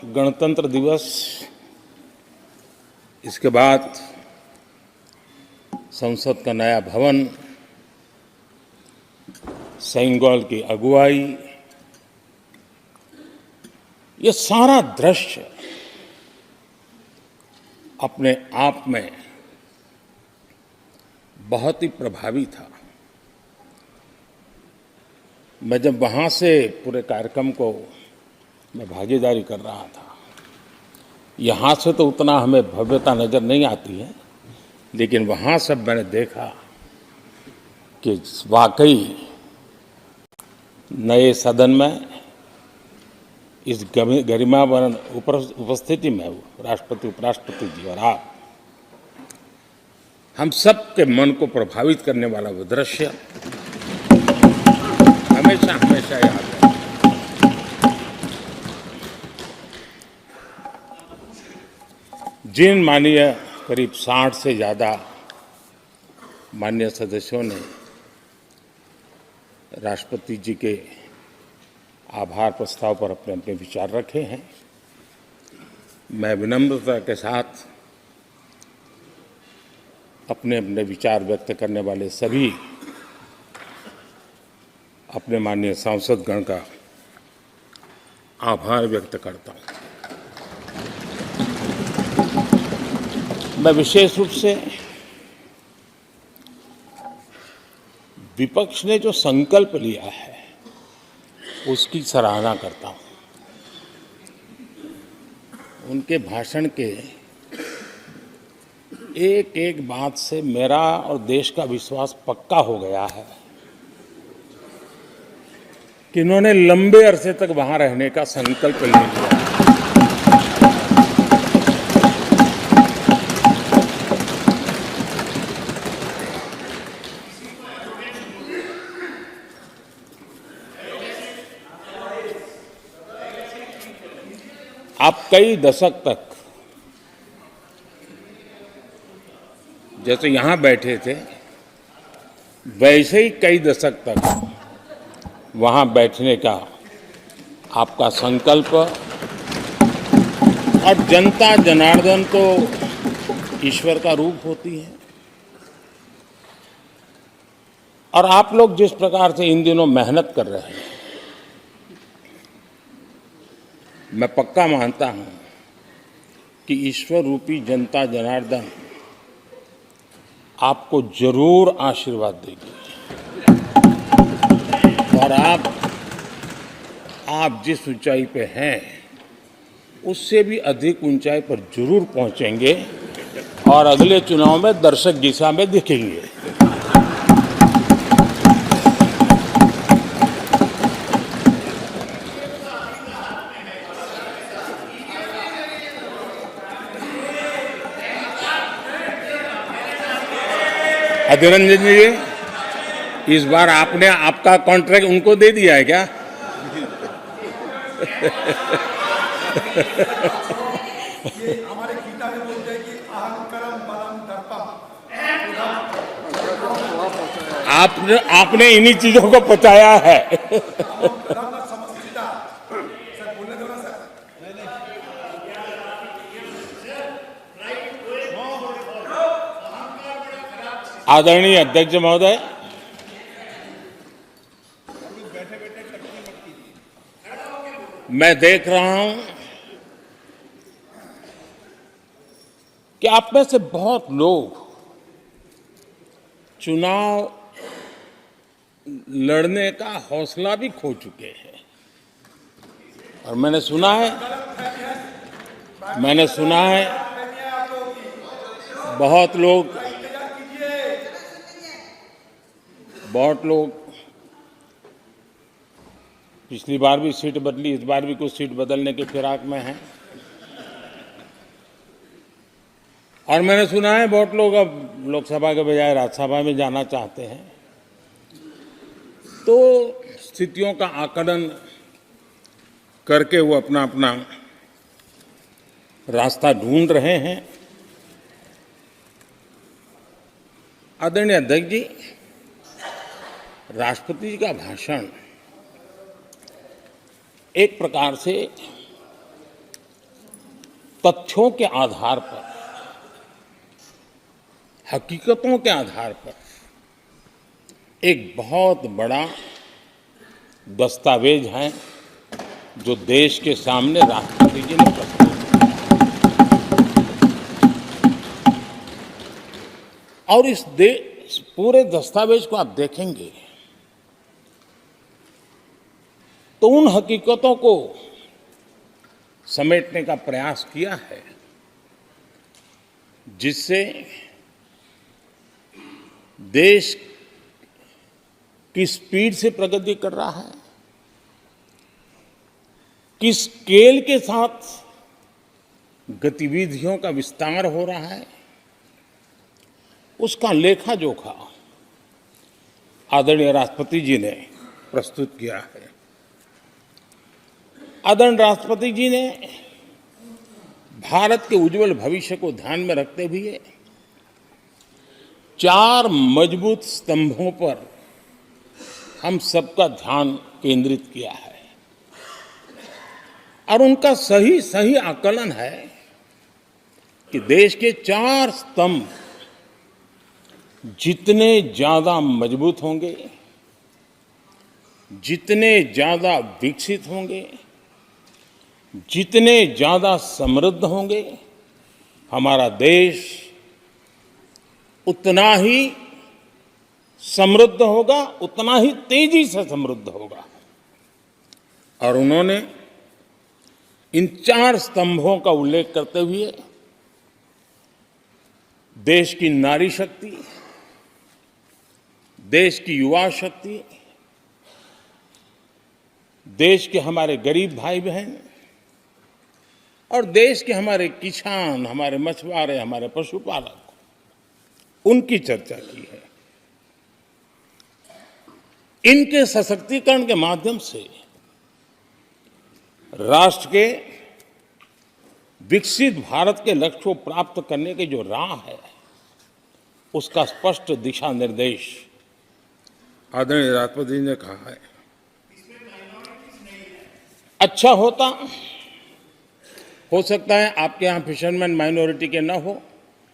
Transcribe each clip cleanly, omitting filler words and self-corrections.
गणतंत्र दिवस, इसके बाद संसद का नया भवन, सेंगोल की अगुवाई, ये सारा दृश्य अपने आप में बहुत ही प्रभावी था। मैं जब वहाँ से पूरे कार्यक्रम को मैं भागीदारी कर रहा था, यहाँ से तो उतना हमें भव्यता नज़र नहीं आती है, लेकिन वहाँ सब मैंने देखा कि वाकई नए सदन में इस गरिमापूर्ण उपस्थिति में राष्ट्रपति, उपराष्ट्रपति जी और आप, हम सब के मन को प्रभावित करने वाला वो दृश्य हमेशा हमेशा याद है। जिन माननीय करीब 60 से ज़्यादा माननीय सदस्यों ने राष्ट्रपति जी के आभार प्रस्ताव पर अपने अपने विचार रखे हैं, मैं विनम्रता के साथ अपने अपने विचार व्यक्त करने वाले सभी अपने माननीय सांसदगण का आभार व्यक्त करता हूँ। मैं विशेष रूप से विपक्ष ने जो संकल्प लिया है उसकी सराहना करता हूँ। उनके भाषण के एक एक बात से मेरा और देश का विश्वास पक्का हो गया है कि इन्होंने लंबे अरसे तक वहां रहने का संकल्प ले लिया। आप कई दशक तक जैसे यहां बैठे थे, वैसे ही कई दशक तक वहां बैठने का आपका संकल्प, और जनता जनार्दन तो ईश्वर का रूप होती है, और आप लोग जिस प्रकार से इन दिनों मेहनत कर रहे हैं, मैं पक्का मानता हूं कि ईश्वर रूपी जनता जनार्दन आपको जरूर आशीर्वाद देगी, और आप जिस ऊंचाई पे हैं उससे भी अधिक ऊंचाई पर जरूर पहुंचेंगे और अगले चुनाव में दर्शक दिशा में दिखेंगे। अधीर रंजन जी, इस बार आपने आपका कॉन्ट्रैक्ट उनको दे दिया है क्या? हमारे गीता में बोलते हैं कि अहंकारम बलम दर्पम। आपने इन्हीं चीजों को पचाया है। आदरणीय अध्यक्ष महोदय, मैं देख रहा हूं कि आप में से बहुत लोग चुनाव लड़ने का हौसला भी खो चुके हैं, और मैंने सुना है बहुत लोग पिछली बार भी सीट बदली, इस बार भी कुछ सीट बदलने के फिराक में हैं, और मैंने सुना है बहुत लोग अब लोकसभा के बजाय राज्यसभा में जाना चाहते हैं। तो स्थितियों का आकलन करके वो अपना अपना रास्ता ढूंढ रहे हैं। आदरणीय अध्यक्ष जी, राष्ट्रपति जी का भाषण एक प्रकार से तथ्यों के आधार पर, हकीकतों के आधार पर एक बहुत बड़ा दस्तावेज है जो देश के सामने राष्ट्रपति जी ने प्रस्तुत किया। और इस पूरे दस्तावेज को आप देखेंगे तो उन हकीकतों को समेटने का प्रयास किया है जिससे देश किस स्पीड से प्रगति कर रहा है, किस स्केल के साथ गतिविधियों का विस्तार हो रहा है, उसका लेखा जोखा आदरणीय राष्ट्रपति जी ने प्रस्तुत किया है। आदरणीय राष्ट्रपति जी ने भारत के उज्जवल भविष्य को ध्यान में रखते हुए 4 मजबूत स्तंभों पर हम सबका ध्यान केंद्रित किया है और उनका सही आकलन है कि देश के 4 स्तंभ जितने ज्यादा मजबूत होंगे, जितने ज्यादा विकसित होंगे, जितने ज्यादा समृद्ध होंगे, हमारा देश उतना ही समृद्ध होगा, उतना ही तेजी से समृद्ध होगा। और उन्होंने इन 4 स्तंभों का उल्लेख करते हुए देश की नारी शक्ति, देश की युवा शक्ति, देश के हमारे गरीब भाई बहन और देश के हमारे किसान, हमारे मछुआरे, हमारे पशुपालक, उनकी चर्चा की है। इनके सशक्तिकरण के माध्यम से राष्ट्र के विकसित भारत के लक्ष्य को प्राप्त करने की जो राह है, उसका स्पष्ट दिशा निर्देश आदरणीय राष्ट्रपति जी ने कहा है। अच्छा हो सकता है आपके यहाँ फिशरमैन माइनॉरिटी के ना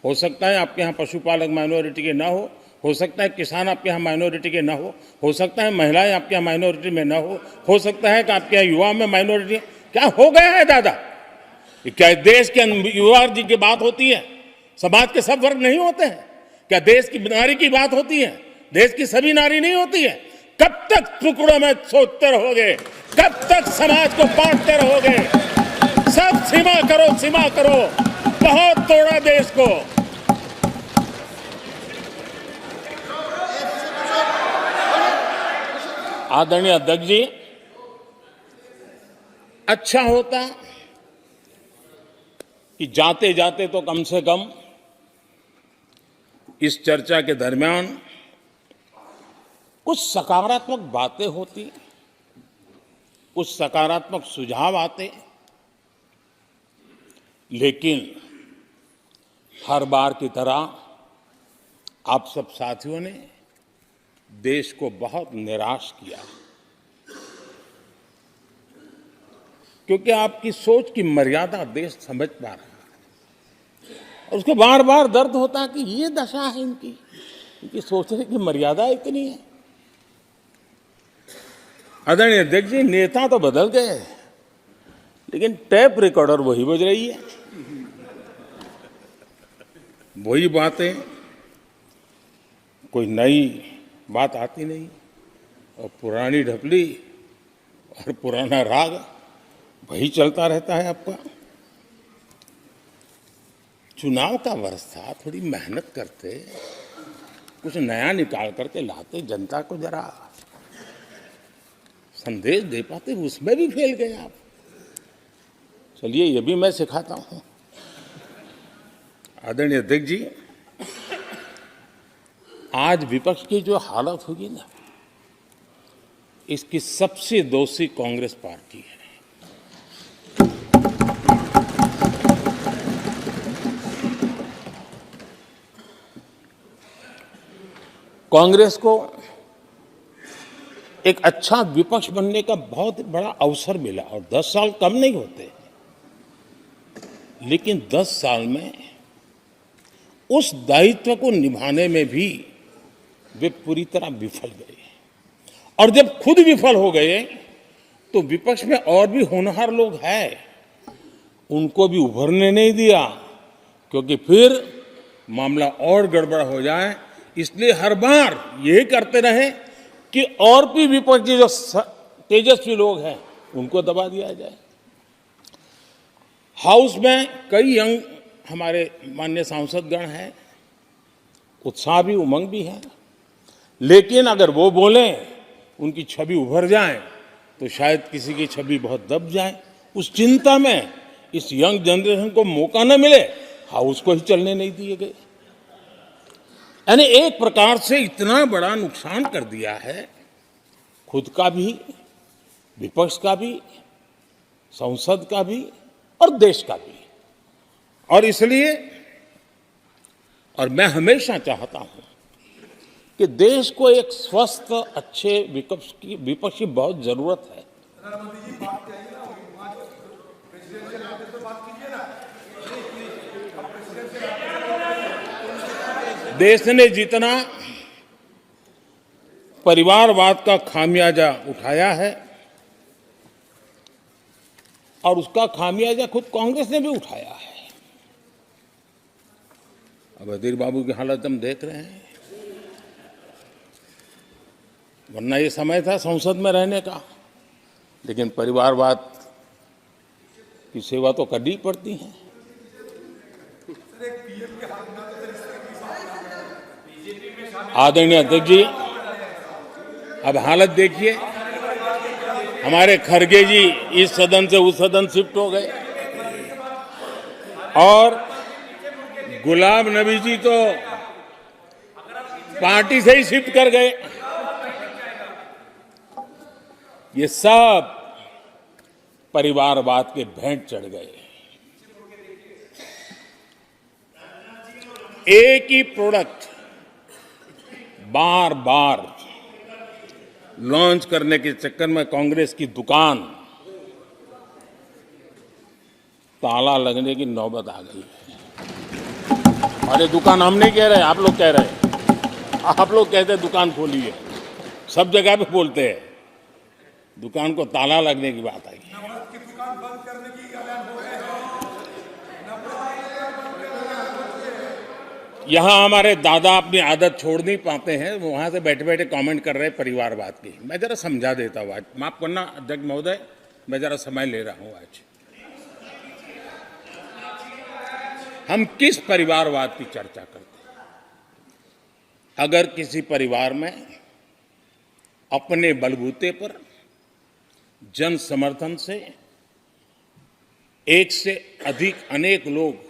हो सकता है आपके यहाँ पशुपालक माइनॉरिटी के ना हो सकता है किसान आपके यहाँ माइनॉरिटी के ना हो सकता है महिलाएं आपके यहाँ माइनॉरिटी में ना हो सकता है कि आपके यहाँ युवा में माइनॉरिटी। क्या हो गया है दादा? क्या देश के युवा जी की बात होती है? समाज के सब वर्ग नहीं होते हैं? क्या देश की नारी की बात होती है? देश की सभी नारी नहीं होती है? कब तक टुकड़ों में सोचते रहोगे? कब तक समाज को बांटते रहोगे? सब सीमा करो। बहुत तोड़ा देश को। आदरणीय अध्यक्ष जी, अच्छा होता कि जाते जाते तो कम से कम इस चर्चा के दरमियान कुछ सकारात्मक बातें होती, कुछ सकारात्मक सुझाव आते, लेकिन हर बार की तरह आप सब साथियों ने देश को बहुत निराश किया, क्योंकि आपकी सोच की मर्यादा देश समझ पा रहा है और उसको बार बार दर्द होता है कि ये दशा है इनकी सोचने की मर्यादा इतनी है। आदरणीय अध्यक्ष जी, नेता तो बदल गए लेकिन टेप रिकॉर्डर वही बज रही है, वही बातें, कोई नई बात आती नहीं और पुरानी ढपली और पुराना राग वही चलता रहता है आपका। चुनाव का वर्ष था, थोड़ी मेहनत करते, कुछ नया निकाल करके लाते, जनता को जरा संदेश दे पाते, उसमें भी फेल गए आप। चलिए ये भी मैं सिखाता हूं। आदरणीय अध्यक्ष जी, आज विपक्ष की जो हालत होगी ना, इसकी सबसे दोषी कांग्रेस पार्टी है। कांग्रेस को एक अच्छा विपक्ष बनने का बहुत बड़ा अवसर मिला और 10 साल कम नहीं होते। लेकिन 10 साल में उस दायित्व को निभाने में भी वे पूरी तरह विफल गए। और जब खुद विफल हो गए तो विपक्ष में और भी होनहार लोग हैं, उनको भी उभरने नहीं दिया, क्योंकि फिर मामला और गड़बड़ हो जाए। इसलिए हर बार यही करते रहे कि और भी विपक्षी जो तेजस्वी लोग हैं उनको दबा दिया जाए। हाउस में कई यंग हमारे माननीय सांसदगण हैं, उत्साह भी उमंग भी है, लेकिन अगर वो बोलें, उनकी छवि उभर जाए तो शायद किसी की छवि बहुत दब जाए। उस चिंता में इस यंग जनरेशन को मौका न मिले, हाउस को ही चलने नहीं दिए गए। यानी एक प्रकार से इतना बड़ा नुकसान कर दिया है, खुद का भी, विपक्ष का भी, संसद का भी और देश का भी। और इसलिए और मैं हमेशा चाहता हूं कि देश को एक स्वस्थ अच्छे विपक्ष की बहुत जरूरत है। प्रधानमंत्री जी बात करिए ना, वहाँ प्रेसिडेंशियल आते तो बात कीजिए ना। देश ने जितना परिवारवाद का खामियाजा उठाया है और उसका खामियाजा खुद कांग्रेस ने भी उठाया है। अब अधीर बाबू की हालत हम देख रहे हैं, वरना ये समय था संसद में रहने का, लेकिन परिवारवाद की सेवा तो करनी पड़ती है। आदरणीय अध्यक्ष जी, अब हालत देखिए, हमारे खरगे जी इस सदन से उस सदन शिफ्ट हो गए और गुलाम नबी जी तो पार्टी से ही शिफ्ट कर गए। ये सब परिवारवाद के भेंट चढ़ गए। एक ही प्रोडक्ट बार बार लॉन्च करने के चक्कर में कांग्रेस की दुकान ताला लगने की नौबत आ गई है। और ये दुकान हम नहीं कह रहे, आप लोग कह रहे हैं। आप लोग कहते हैं दुकान खोली है, सब जगह पे बोलते हैं, दुकान को ताला लगने की बात आई। नवरत्न की दुकान बंद करने की ऐलान हो रहे हैं। यहाँ हमारे दादा अपनी आदत छोड़ नहीं पाते हैं, वो वहां से बैठे बैठे कमेंट कर रहे हैं परिवारवाद की। मैं जरा समझा देता हूँ, आज माफ करना अध्यक्ष महोदय, मैं जरा समय ले रहा हूँ। आज हम किस परिवारवाद की चर्चा करते हैं? अगर किसी परिवार में अपने बलबूते पर जन समर्थन से एक से अधिक अनेक लोग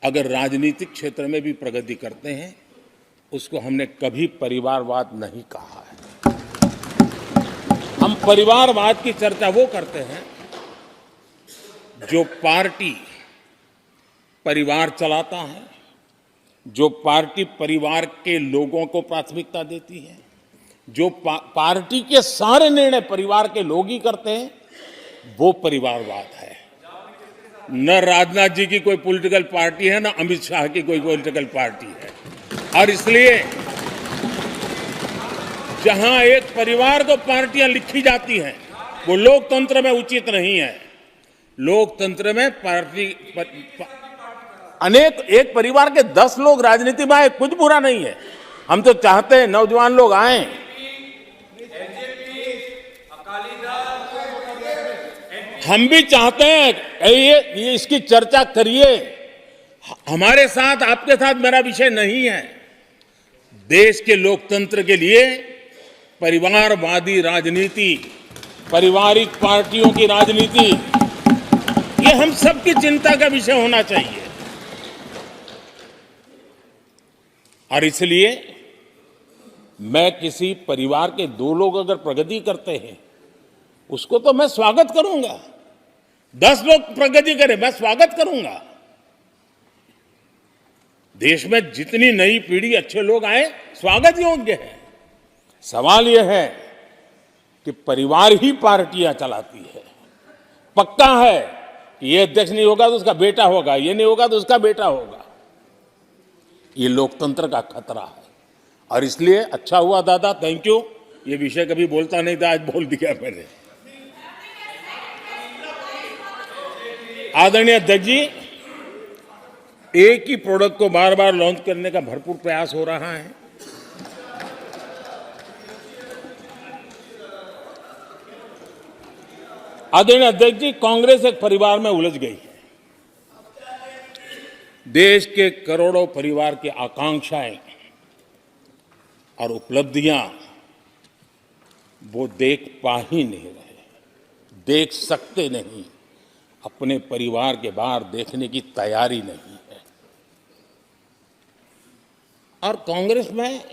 अगर राजनीतिक क्षेत्र में भी प्रगति करते हैं, उसको हमने कभी परिवारवाद नहीं कहा है। हम परिवारवाद की चर्चा वो करते हैं जो पार्टी परिवार चलाता है, जो पार्टी परिवार के लोगों को प्राथमिकता देती है, जो पार्टी के सारे निर्णय परिवार के लोग ही करते हैं, वो परिवारवाद है। न राजनाथ जी की कोई पॉलिटिकल पार्टी है, न अमित शाह की कोई पॉलिटिकल पार्टी है। और इसलिए जहां एक परिवार को पार्टियां लिखी जाती हैं, वो लोकतंत्र में उचित नहीं है। लोकतंत्र में पार्टी अनेक, एक परिवार के 10 लोग राजनीति में आए, कुछ बुरा नहीं है। हम तो चाहते हैं नौजवान लोग आए। हम भी चाहते हैं ये इसकी चर्चा करिए। हमारे साथ, आपके साथ मेरा विषय नहीं है। देश के लोकतंत्र के लिए परिवारवादी राजनीति, पारिवारिक पार्टियों की राजनीति, ये हम सबकी चिंता का विषय होना चाहिए। और इसलिए मैं किसी परिवार के 2 लोग अगर प्रगति करते हैं, उसको तो मैं स्वागत करूंगा। 10 लोग प्रगति करें, मैं स्वागत करूंगा। देश में जितनी नई पीढ़ी अच्छे लोग आए, स्वागत योग्य है। सवाल यह है कि परिवार ही पार्टियां चलाती है। पक्का है ये अध्यक्ष नहीं होगा तो उसका बेटा होगा, ये नहीं होगा तो उसका बेटा होगा। ये लोकतंत्र का खतरा है। और इसलिए अच्छा हुआ दादा, थैंक यू। ये विषय कभी बोलता नहीं था, आज बोल दिया मैंने। आदरणीय अध्यक्ष जी, एक ही प्रोडक्ट को बार बार लॉन्च करने का भरपूर प्रयास हो रहा है। आदरणीय अध्यक्ष जी, कांग्रेस एक परिवार में उलझ गई है। देश के करोड़ों परिवार की आकांक्षाएं और उपलब्धियां वो देख पा ही नहीं रहे, देख सकते नहीं, अपने परिवार के बाहर देखने की तैयारी नहीं है। और कांग्रेस में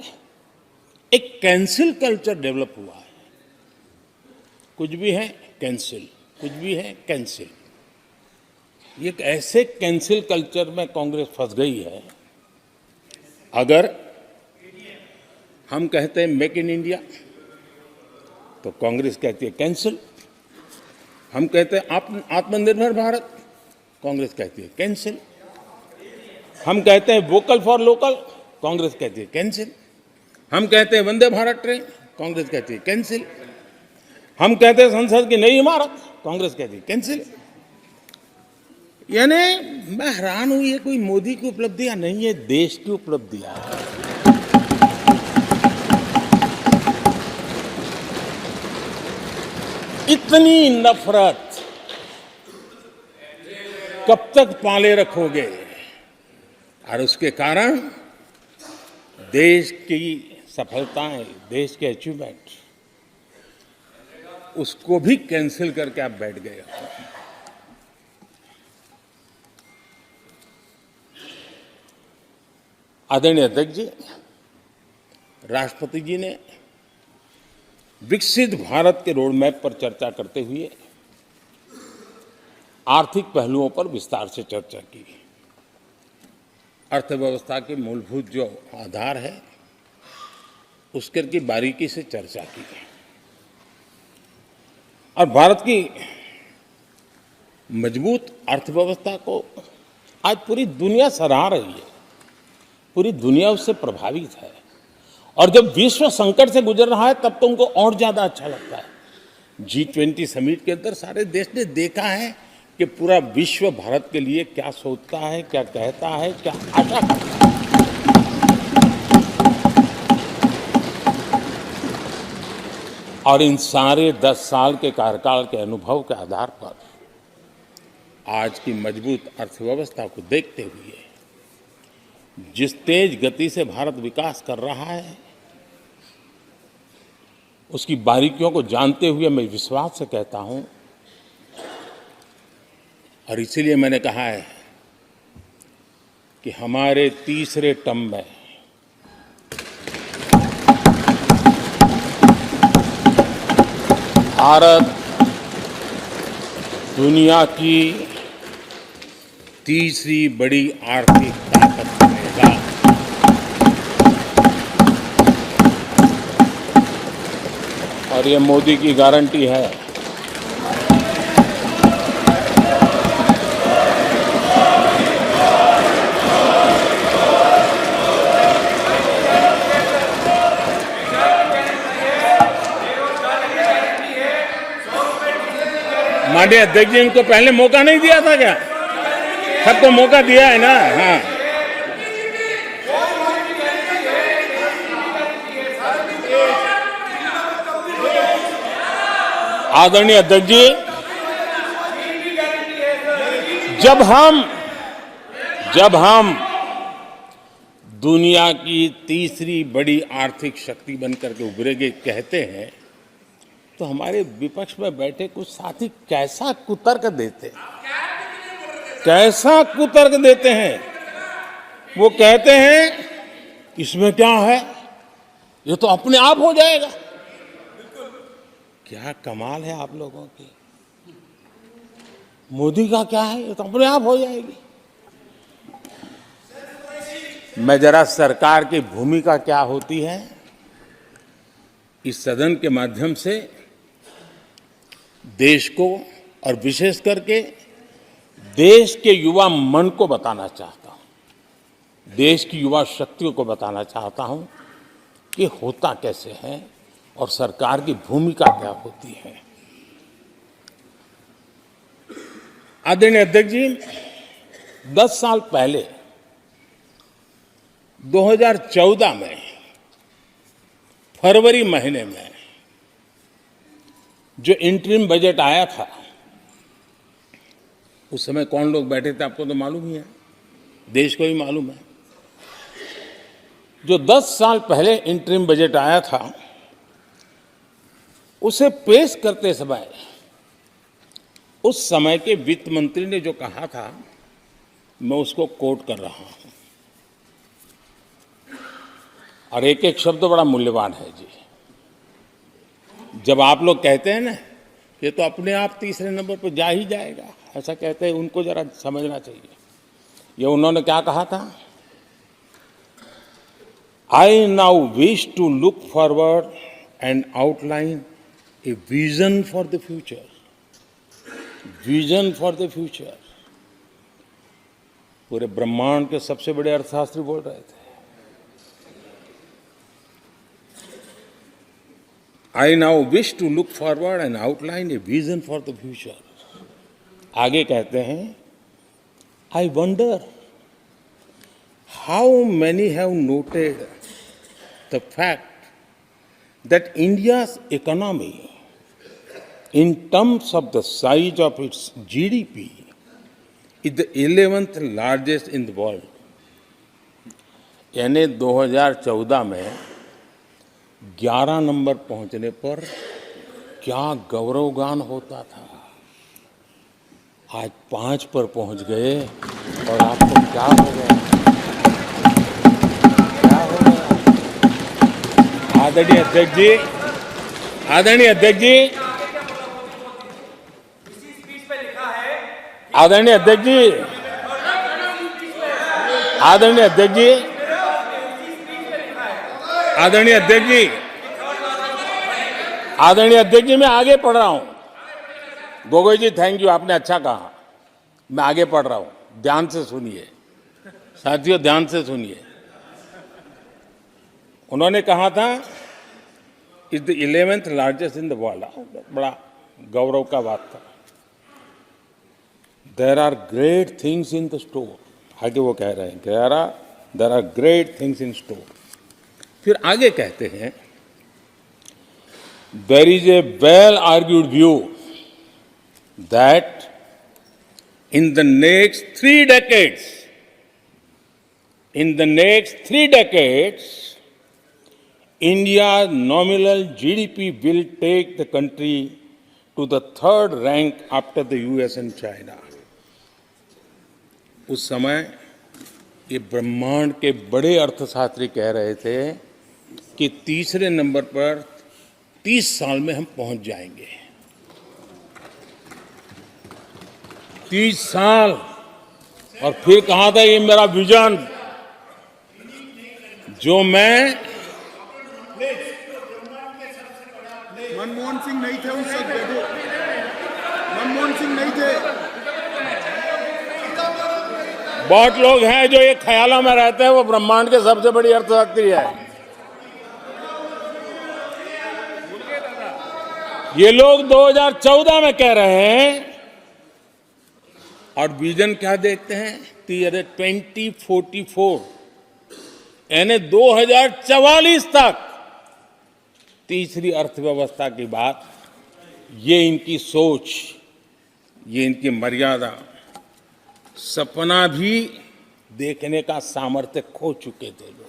एक कैंसिल कल्चर डेवलप हुआ है। कुछ भी है कैंसिल, कुछ भी है कैंसिल। ये एक ऐसे कैंसिल कल्चर में कांग्रेस फंस गई है। अगर हम कहते हैं मेक इन इंडिया तो कांग्रेस कहती है कैंसिल। हम कहते हैं आत्मनिर्भर भारत, कांग्रेस कहती है कैंसिल। हम कहते हैं वोकल फॉर लोकल, कांग्रेस कहती है कैंसिल। हम कहते हैं वंदे भारत ट्रेन, कांग्रेस कहती है कैंसिल। हम कहते हैं संसद की नई इमारत, कांग्रेस कहती है कैंसिल। यानी मैं हैरान हूं, ये कोई मोदी की उपलब्धियां नहीं है, देश की उपलब्धियां हैं। इतनी नफरत कब तक पाले रखोगे? और उसके कारण देश की सफलताएं, देश के अचीवमेंट, उसको भी कैंसिल करके आप बैठ गए हो। आदरणीय अध्यक्ष जी, राष्ट्रपति जी ने विकसित भारत के रोड मैप पर चर्चा करते हुए आर्थिक पहलुओं पर विस्तार से चर्चा की। अर्थव्यवस्था के मूलभूत जो आधार है उसके की बारीकी से चर्चा की और भारत की मजबूत अर्थव्यवस्था को आज पूरी दुनिया सराह रही है, पूरी दुनिया उससे प्रभावित है। और जब विश्व संकट से गुजर रहा है तब तो उनको और ज्यादा अच्छा लगता है। G20 समिट के अंदर सारे देश ने देखा है कि पूरा विश्व भारत के लिए क्या सोचता है, क्या कहता है, क्या आशा करता है। और इन सारे 10 साल के कार्यकाल के अनुभव के आधार पर आज की मजबूत अर्थव्यवस्था को देखते हुए जिस तेज गति से भारत विकास कर रहा है, उसकी बारीकियों को जानते हुए मैं विश्वास से कहता हूं, और इसीलिए मैंने कहा है कि हमारे तीसरे टर्म में भारत दुनिया की तीसरी बड़ी आर्थिक ताकत बनेगा। और ये मोदी की गारंटी है। माननीय अध्यक्ष जी, इनको पहले मौका नहीं दिया था क्या? सबको मौका दिया है ना? हाँ, आदरणीय अध्यक्ष जी, जब हम दुनिया की तीसरी बड़ी आर्थिक शक्ति बनकर के उभरेंगे कहते हैं, तो हमारे विपक्ष में बैठे कुछ साथी कैसा कुतर्क देते हैं। वो कहते हैं इसमें क्या है, ये तो अपने आप हो जाएगा। क्या कमाल है आप लोगों की। मोदी का क्या है, ये तो अपने आप हो जाएगी। मैं जरा सरकार की भूमिका क्या होती है इस सदन के माध्यम से देश को और विशेष करके देश के युवा मन को बताना चाहता हूं, देश की युवा शक्तियों को बताना चाहता हूं कि होता कैसे है और सरकार की भूमिका क्या होती है। आदरणीय अध्यक्ष जी, 10 साल पहले 2014 में फरवरी महीने में जो इंटरिम बजट आया था, उस समय कौन लोग बैठे थे आपको तो मालूम ही है, देश को भी मालूम है। जो 10 साल पहले इंटरिम बजट आया था, उसे पेश करते समय उस समय के वित्त मंत्री ने जो कहा था, मैं उसको कोट कर रहा हूं, और एक एक शब्द बड़ा मूल्यवान है जी। जब आप लोग कहते हैं ना, ये तो अपने आप तीसरे नंबर पर जा ही जाएगा, ऐसा कहते हैं, उनको जरा समझना चाहिए। ये उन्होंने क्या कहा था? I now wish to look forward and outline a vision for the future, vision for the future. पूरे ब्रह्मांड के सबसे बड़े अर्थशास्त्री बोल रहे थे। I now wish to look forward and outline a vision for the future. आगे कहते हैं, I wonder how many have noted the fact that India's economy, in terms of the size of its GDP, is the 11th largest in the world. यानी 2014 में 11 number पहुंचने पर क्या गौरवगान होता था। आज 5 पर पहुंच गए और आपको क्या हो गया, क्या हो गया? आदरणीय अध्यक्ष जी, आदरणीय अध्यक्ष जी, आदरणीय अध्यक्ष जी, आदरणीय अध्यक्ष जी, आदरणीय अध्यक्ष जी, आदरणीय अध्यक्ष जी, मैं आगे पढ़ रहा हूं। गोगोई जी, थैंक यू, आपने अच्छा कहा। मैं आगे पढ़ रहा हूं, ध्यान से सुनिए साथियों, ध्यान से सुनिए। उन्होंने कहा था, is the 11th largest in the world. बड़ा गौरव का बात था। There are great things in the store, आगे वो कह रहे हैं, there are great things in store. फिर आगे कहते हैं, there is a well argued view that in the next 3 decades, India's nominal GDP will take the country to the 3rd rank after the US and China. उस समय ये ब्रह्मांड के बड़े अर्थशास्त्री कह रहे थे कि तीसरे नंबर पर 30 साल में हम पहुंच जाएंगे। 30 साल। और फिर कहा था, ये मेरा विजन, जो मैं मनमोहन सिंह नहीं थे उस वक्त, देखो मनमोहन सिंह नहीं थे। बहुत लोग हैं जो ये ख्यालों में रहते हैं वो ब्रह्मांड के सबसे बड़ी अर्थशास्त्री है। ये लोग 2014 में कह रहे हैं और विजन क्या देखते हैं, 2044, यानी 2044 तक तीसरी अर्थव्यवस्था की बात। ये इनकी सोच, ये इनकी मर्यादा, सपना भी देखने का सामर्थ्य खो चुके थे लोग।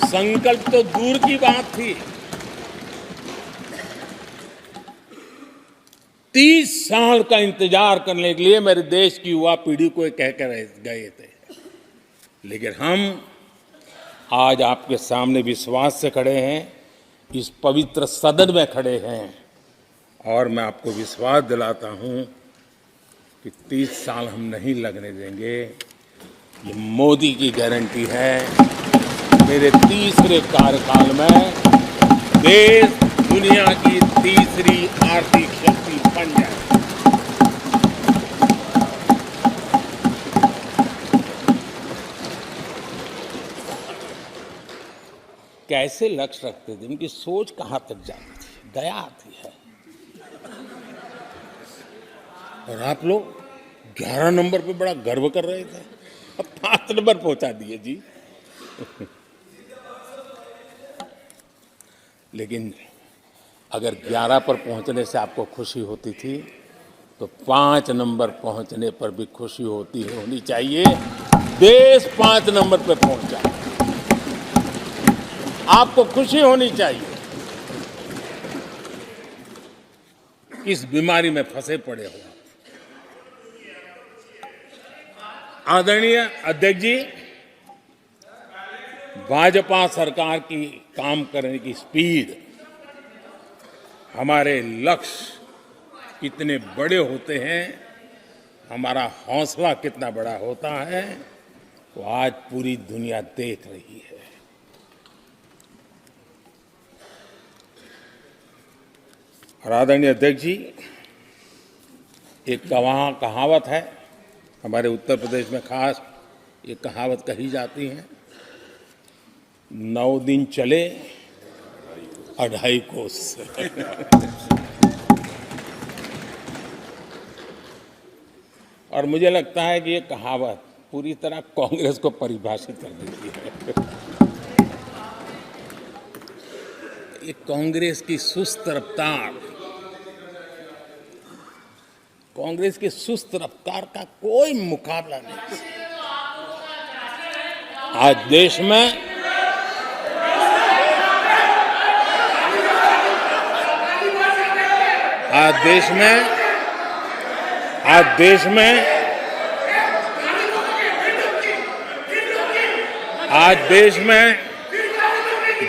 संकल्प तो दूर की बात थी। 30 साल का इंतजार करने के लिए मेरे देश की युवा पीढ़ी को कह कर गए थे, लेकिन हम आज आपके सामने विश्वास से खड़े हैं, इस पवित्र सदन में खड़े हैं, और मैं आपको विश्वास दिलाता हूं कि 30 साल हम नहीं लगने देंगे। ये मोदी की गारंटी है। मेरे तीसरे कार्यकाल में देश दुनिया की तीसरी आर्थिक शक्ति बन जाए। कैसे लक्ष्य रखते थे, उनकी सोच कहां तक जाती थी, दया आती है। और आप लोग 11 नंबर पे बड़ा गर्व कर रहे थे, अब 5 नंबर पहुंचा दिए जी। लेकिन अगर 11 पर पहुंचने से आपको खुशी होती थी तो 5 नंबर पहुंचने पर भी खुशी होनी चाहिए। देश 5 नंबर पर पहुंचा, आपको खुशी होनी चाहिए। इस बीमारी में फंसे पड़े हो। आदरणीय अध्यक्ष जी, भाजपा सरकार की काम करने की स्पीड, हमारे लक्ष्य कितने बड़े होते हैं, हमारा हौसला कितना बड़ा होता है, वो आज पूरी दुनिया देख रही है। और आदरणीय अध्यक्ष जी, एक कहावत है हमारे उत्तर प्रदेश में, खास ये कहावत कही जाती है, 9 दिन चले 2.5 कोस। और मुझे लगता है कि ये कहावत पूरी तरह कांग्रेस को परिभाषित कर देती है। ये कांग्रेस की सुस्त रफ्तार, कांग्रेस की सुस्त रफ्तार का कोई मुकाबला नहीं। आज देश में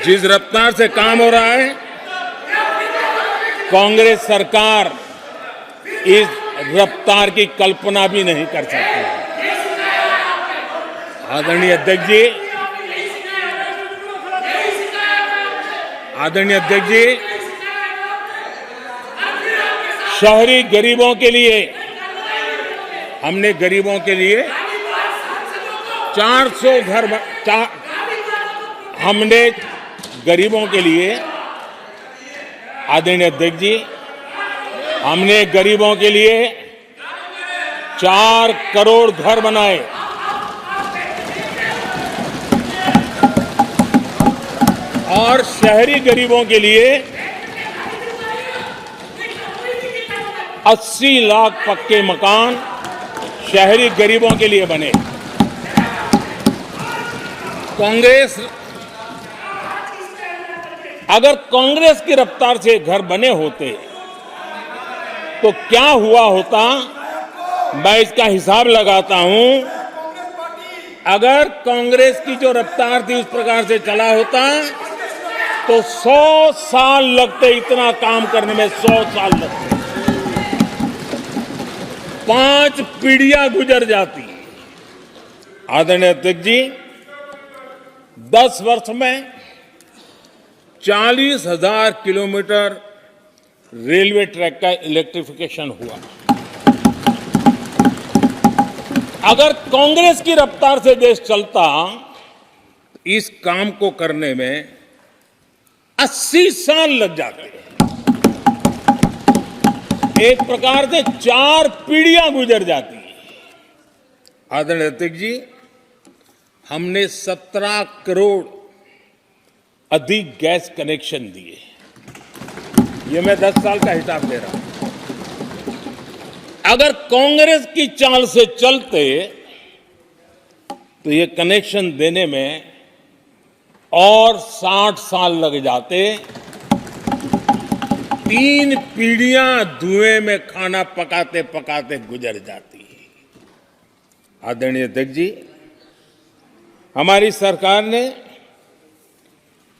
जिस रफ्तार से काम हो रहा है, कांग्रेस सरकार इस रफ्तार की कल्पना भी नहीं कर सकती। आदरणीय अध्यक्ष जी, शहरी गरीबों के लिए हमने 400 घर हमने गरीबों के लिए, आदरणीय अध्यक्ष जी, हमने गरीबों के लिए 4 करोड़ घर बनाए। और शहरी गरीबों के लिए 80 लाख पक्के मकान शहरी गरीबों के लिए बने। अगर कांग्रेस की रफ्तार से घर बने होते तो क्या हुआ होता, मैं इसका हिसाब लगाता हूं। अगर कांग्रेस की जो रफ्तार थी उस प्रकार से चला होता तो 100 साल लगते, इतना काम करने में 100 साल लगते, 5 पीढ़ियां गुजर जाती। आदरणीय अध्यक्ष जी, 10 वर्ष में 40,000 किलोमीटर रेलवे ट्रैक का इलेक्ट्रिफिकेशन हुआ। अगर कांग्रेस की रफ्तार से देश चलता, इस काम को करने में 80 साल लग जाते। एक प्रकार से 4 पीढ़ियां गुजर जाती। आदरणीय अध्यक्ष जी, हमने 17 करोड़ अधिक गैस कनेक्शन दिए। ये मैं 10 साल का हिसाब दे रहा हूं। अगर कांग्रेस की चाल से चलते तो ये कनेक्शन देने में और 60 साल लग जाते। 3 पीढ़ियां धुएं में खाना पकाते पकाते गुजर जाती। आदरणीय अध्यक्ष जी, हमारी सरकार ने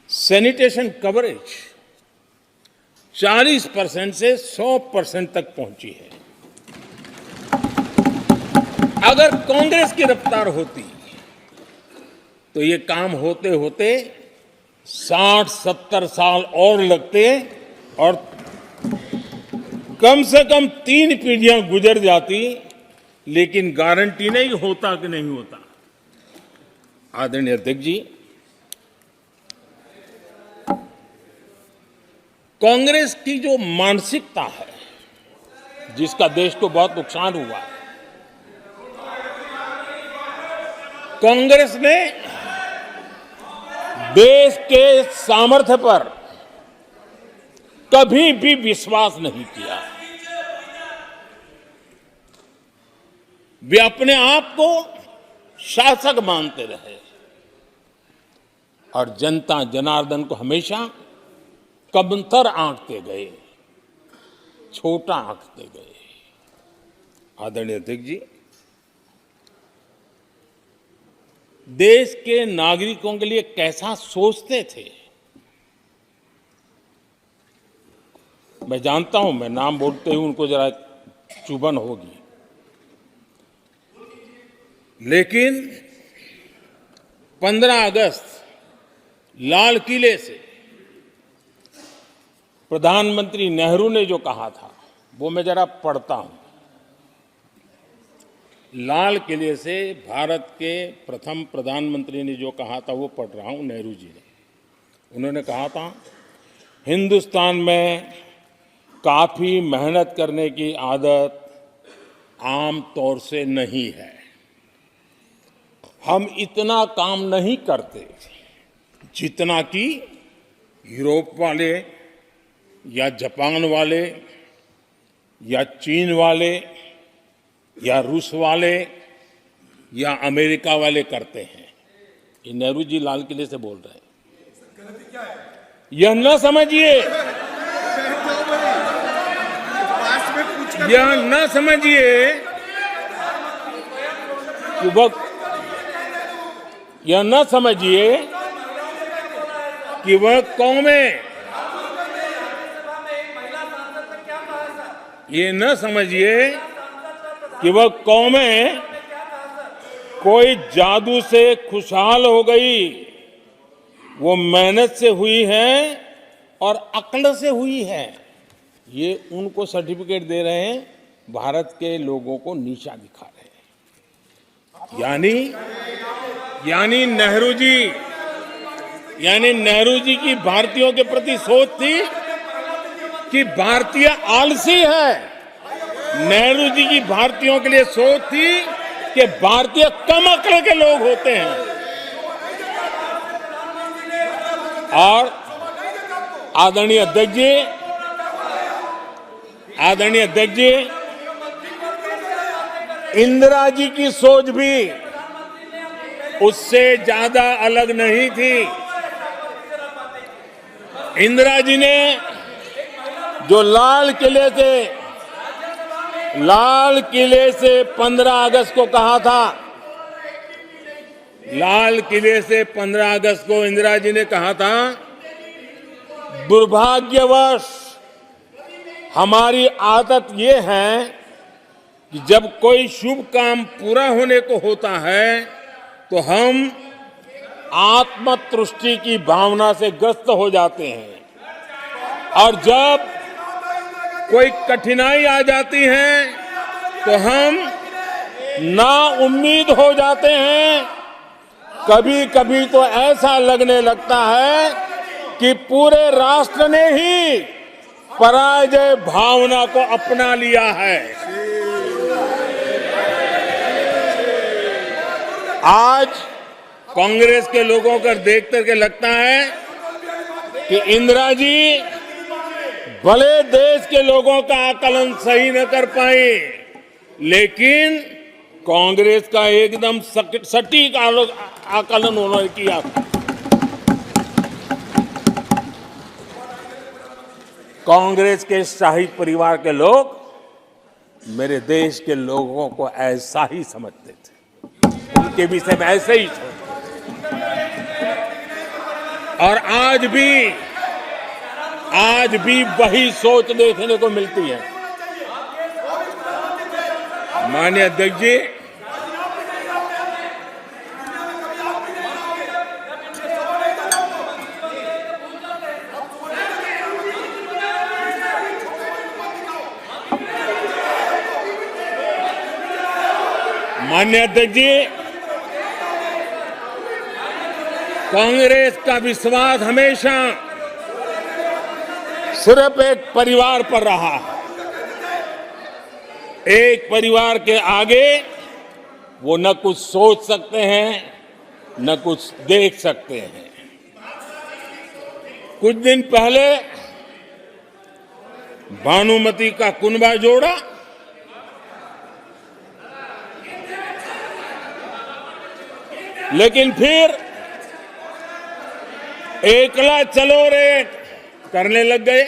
सैनिटेशन कवरेज 40% से 100% तक पहुंची है। अगर कांग्रेस की रफ्तार होती तो ये काम होते होते 60-70 साल और लगते और कम से कम 3 पीढ़ियां गुजर जाती, लेकिन गारंटी नहीं होता कि नहीं होता। आदरणीय अध्यक्ष जी, कांग्रेस की जो मानसिकता है, जिसका देश को बहुत नुकसान हुआ है, कांग्रेस ने देश के सामर्थ्य पर कभी भी विश्वास नहीं किया। वे अपने आप को शासक मानते रहे और जनता जनार्दन को हमेशा कमतर आंकते गए, छोटा आंकते गए। आदरणीय अध्यक्ष जी, देश के नागरिकों के लिए कैसा सोचते थे, मैं जानता हूं, मैं नाम बोलते ही उनको जरा चुभन होगी, लेकिन 15 अगस्त लाल किले से प्रधानमंत्री नेहरू ने जो कहा था, वो मैं जरा पढ़ता हूं। लाल किले से भारत के प्रथम प्रधानमंत्री ने जो कहा था वो पढ़ रहा हूं, नेहरू जी ने। उन्होंने कहा था, हिंदुस्तान में काफी मेहनत करने की आदत आम तौर से नहीं है। हम इतना काम नहीं करते जितना कि यूरोप वाले या जापान वाले या चीन वाले या रूस वाले या अमेरिका वाले करते हैं। ये नेहरू जी लाल किले से बोल रहे हैं। यह न समझिए, यह न समझिए कि यह न समझिए कि वह कौमें, ये न समझिए कि वह कौमें कोई जादू से खुशहाल हो गई। वो मेहनत से हुई है और अक्ल से हुई है। ये उनको सर्टिफिकेट दे रहे हैं, भारत के लोगों को नीचा दिखा रहे हैं। यानी नेहरू जी की भारतीयों के प्रति सोच थी कि भारतीय आलसी है। नेहरू जी की भारतीयों के लिए सोच थी कि भारतीय कम अक्ल के लोग होते हैं। और आदरणीय अध्यक्ष जी, इंदिरा जी की सोच भी उससे ज्यादा अलग नहीं थी। इंदिरा जी ने जो लाल किले से 15 अगस्त को कहा था, लाल किले से 15 अगस्त को इंदिरा जी ने कहा था, दुर्भाग्यवश हमारी आदत ये है कि जब कोई शुभ काम पूरा होने को होता है तो हम आत्मतुष्टि की भावना से ग्रस्त हो जाते हैं, और जब कोई कठिनाई आ जाती है तो हम नाउम्मीद हो जाते हैं। कभी कभी तो ऐसा लगने लगता है कि पूरे राष्ट्र ने ही पराजय भावना को अपना लिया है। आज कांग्रेस के लोगों को देख करके लगता है कि इंदिरा जी भले देश के लोगों का आकलन सही न कर पाए, लेकिन कांग्रेस का एकदम सटीक आकलन उन्होंने किया। कांग्रेस के शाही परिवार के लोग मेरे देश के लोगों को ऐसा ही समझते थे, उनके विषय में ऐसे ही सोचते। और आज भी वही सोच देखने को मिलती है। माननीय अध्यक्ष जी, माननीय अध्यक्ष जी, कांग्रेस का विश्वास हमेशा सिर्फ एक परिवार पर रहा है। एक परिवार के आगे वो न कुछ सोच सकते हैं, न कुछ देख सकते हैं। कुछ दिन पहले भानुमति का कुनबा जोड़ा, लेकिन फिर एकला चलो रे करने लग गए।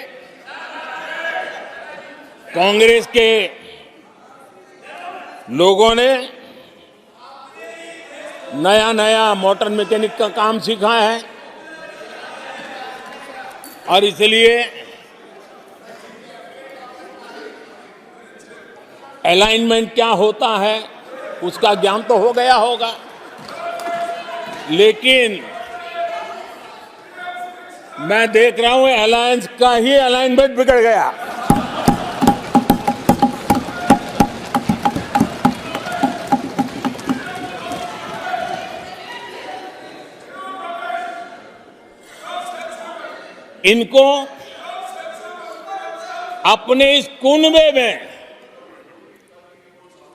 कांग्रेस के लोगों ने नया नया मोटर मैकेनिक का काम सीखा है और इसलिए अलाइनमेंट क्या होता है उसका ज्ञान तो हो गया होगा, लेकिन मैं देख रहा हूं अलायंस का ही अलाइनमेंट बिगड़ गया। इनको अपने इस कुनबे में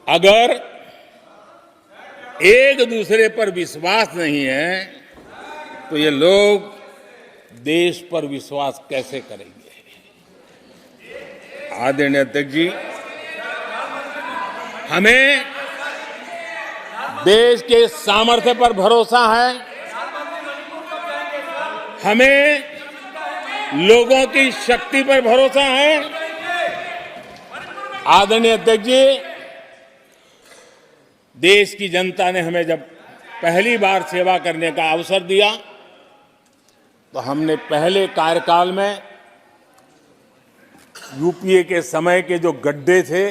अगर एक दूसरे पर विश्वास नहीं है तो ये लोग देश पर विश्वास कैसे करेंगे। आदरणीय अध्यक्ष जी, हमें देश के सामर्थ्य पर भरोसा है, हमें लोगों की शक्ति पर भरोसा है। आदरणीय अध्यक्ष जी, देश की जनता ने हमें जब पहली बार सेवा करने का अवसर दिया तो हमने पहले कार्यकाल में यूपीए के समय के जो गड्ढे थे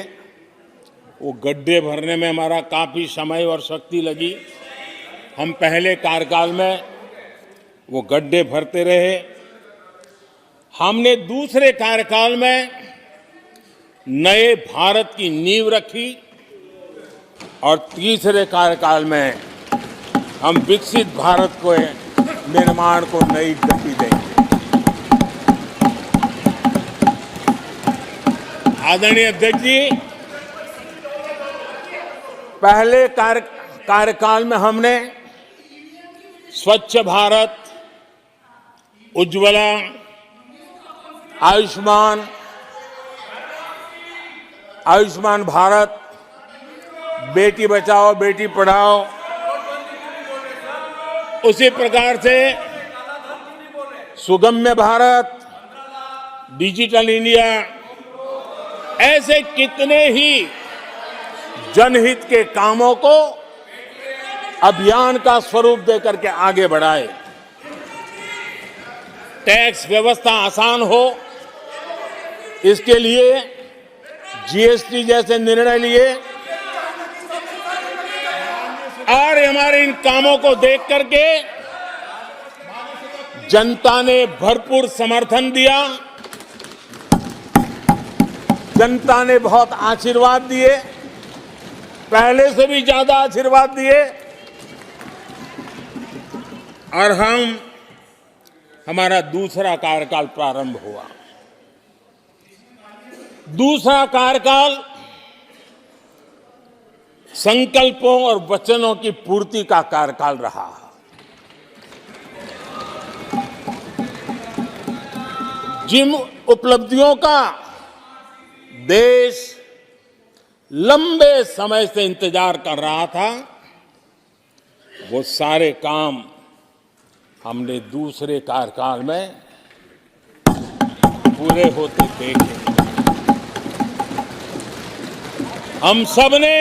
वो गड्ढे भरने में हमारा काफी समय और शक्ति लगी। हम पहले कार्यकाल में वो गड्ढे भरते रहे। हमने दूसरे कार्यकाल में नए भारत की नींव रखी और तीसरे कार्यकाल में हम विकसित भारत को निर्माण को नई गति देंगे। आदरणीय अध्यक्ष जी, पहले कार्यकाल में हमने स्वच्छ भारत, उज्ज्वला, आयुष्मान भारत, बेटी बचाओ बेटी पढ़ाओ, उसी प्रकार से सुगम्य भारत, डिजिटल इंडिया, ऐसे कितने ही जनहित के कामों को अभियान का स्वरूप देकर के आगे बढ़ाए। टैक्स व्यवस्था आसान हो, इसके लिए जीएसटी जैसे निर्णय लिए और हमारे इन कामों को देख करके जनता ने भरपूर समर्थन दिया। जनता ने बहुत आशीर्वाद दिए, पहले से भी ज्यादा आशीर्वाद दिए और हमारा दूसरा कार्यकाल प्रारंभ हुआ। दूसरा कार्यकाल संकल्पों और वचनों की पूर्ति का कार्यकाल रहा। जिन उपलब्धियों का देश लंबे समय से इंतजार कर रहा था, वो सारे काम हमने दूसरे कार्यकाल में पूरे होते देखे। हम सबने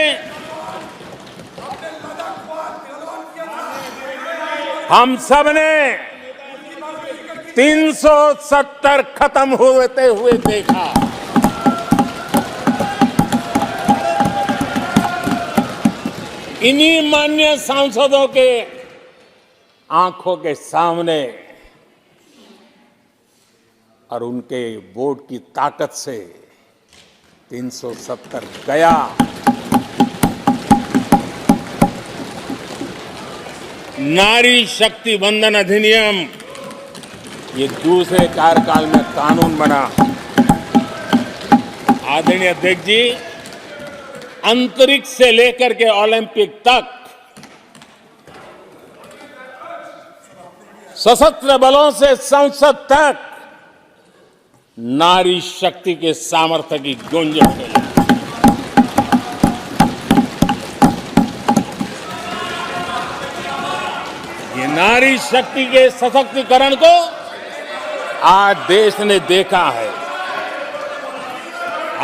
370 खत्म होते हुए देखा। इन्हीं माननीय सांसदों के आंखों के सामने और उनके वोट की ताकत से 370 गया नारी शक्ति वंदन अधिनियम ये दूसरे कार्यकाल में कानून बना। आदरणीय अध्यक्ष जी, अंतरिक्ष से लेकर के ओलंपिक तक सशस्त्र बलों से संसद तक नारी शक्ति के सामर्थ्य की गूंज उठी। ये नारी शक्ति के सशक्तिकरण को आज देश ने देखा है।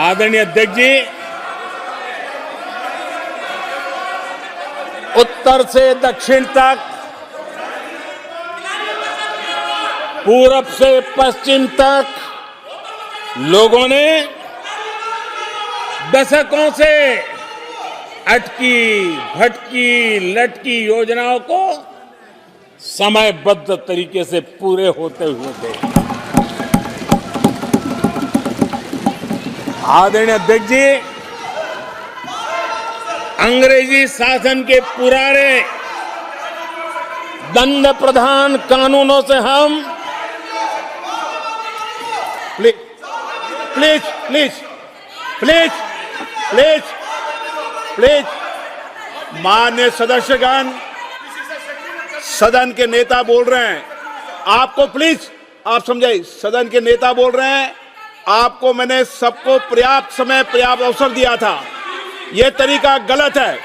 आदरणीय अध्यक्ष जी, उत्तर से दक्षिण तक, पूरब से पश्चिम तक लोगों ने दशकों से अटकी भटकी लटकी योजनाओं को समयबद्ध तरीके से पूरे होते हुए देखे। आदरणीय अध्यक्ष जी, अंग्रेजी शासन के पुराने दंड प्रधान कानूनों से हम please please please please please please माननीय सदस्यगण, सदन के नेता बोल रहे हैं, आपको प्लीज आप समझाइए। सदन के नेता बोल रहे हैं, आपको मैंने सबको पर्याप्त समय पर्याप्त अवसर दिया था। यह तरीका गलत है,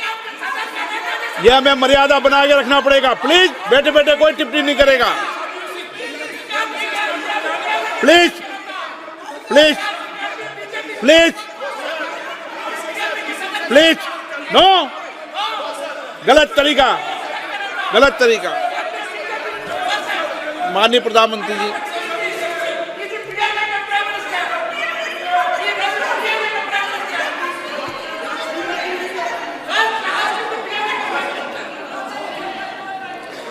यह हमें मर्यादा बना के रखना पड़ेगा। प्लीज बैठे बैठे कोई टिप्पणी नहीं करेगा। Please please please please no, गलत तरीका, गलत तरीका। माननीय प्रधानमंत्री जी,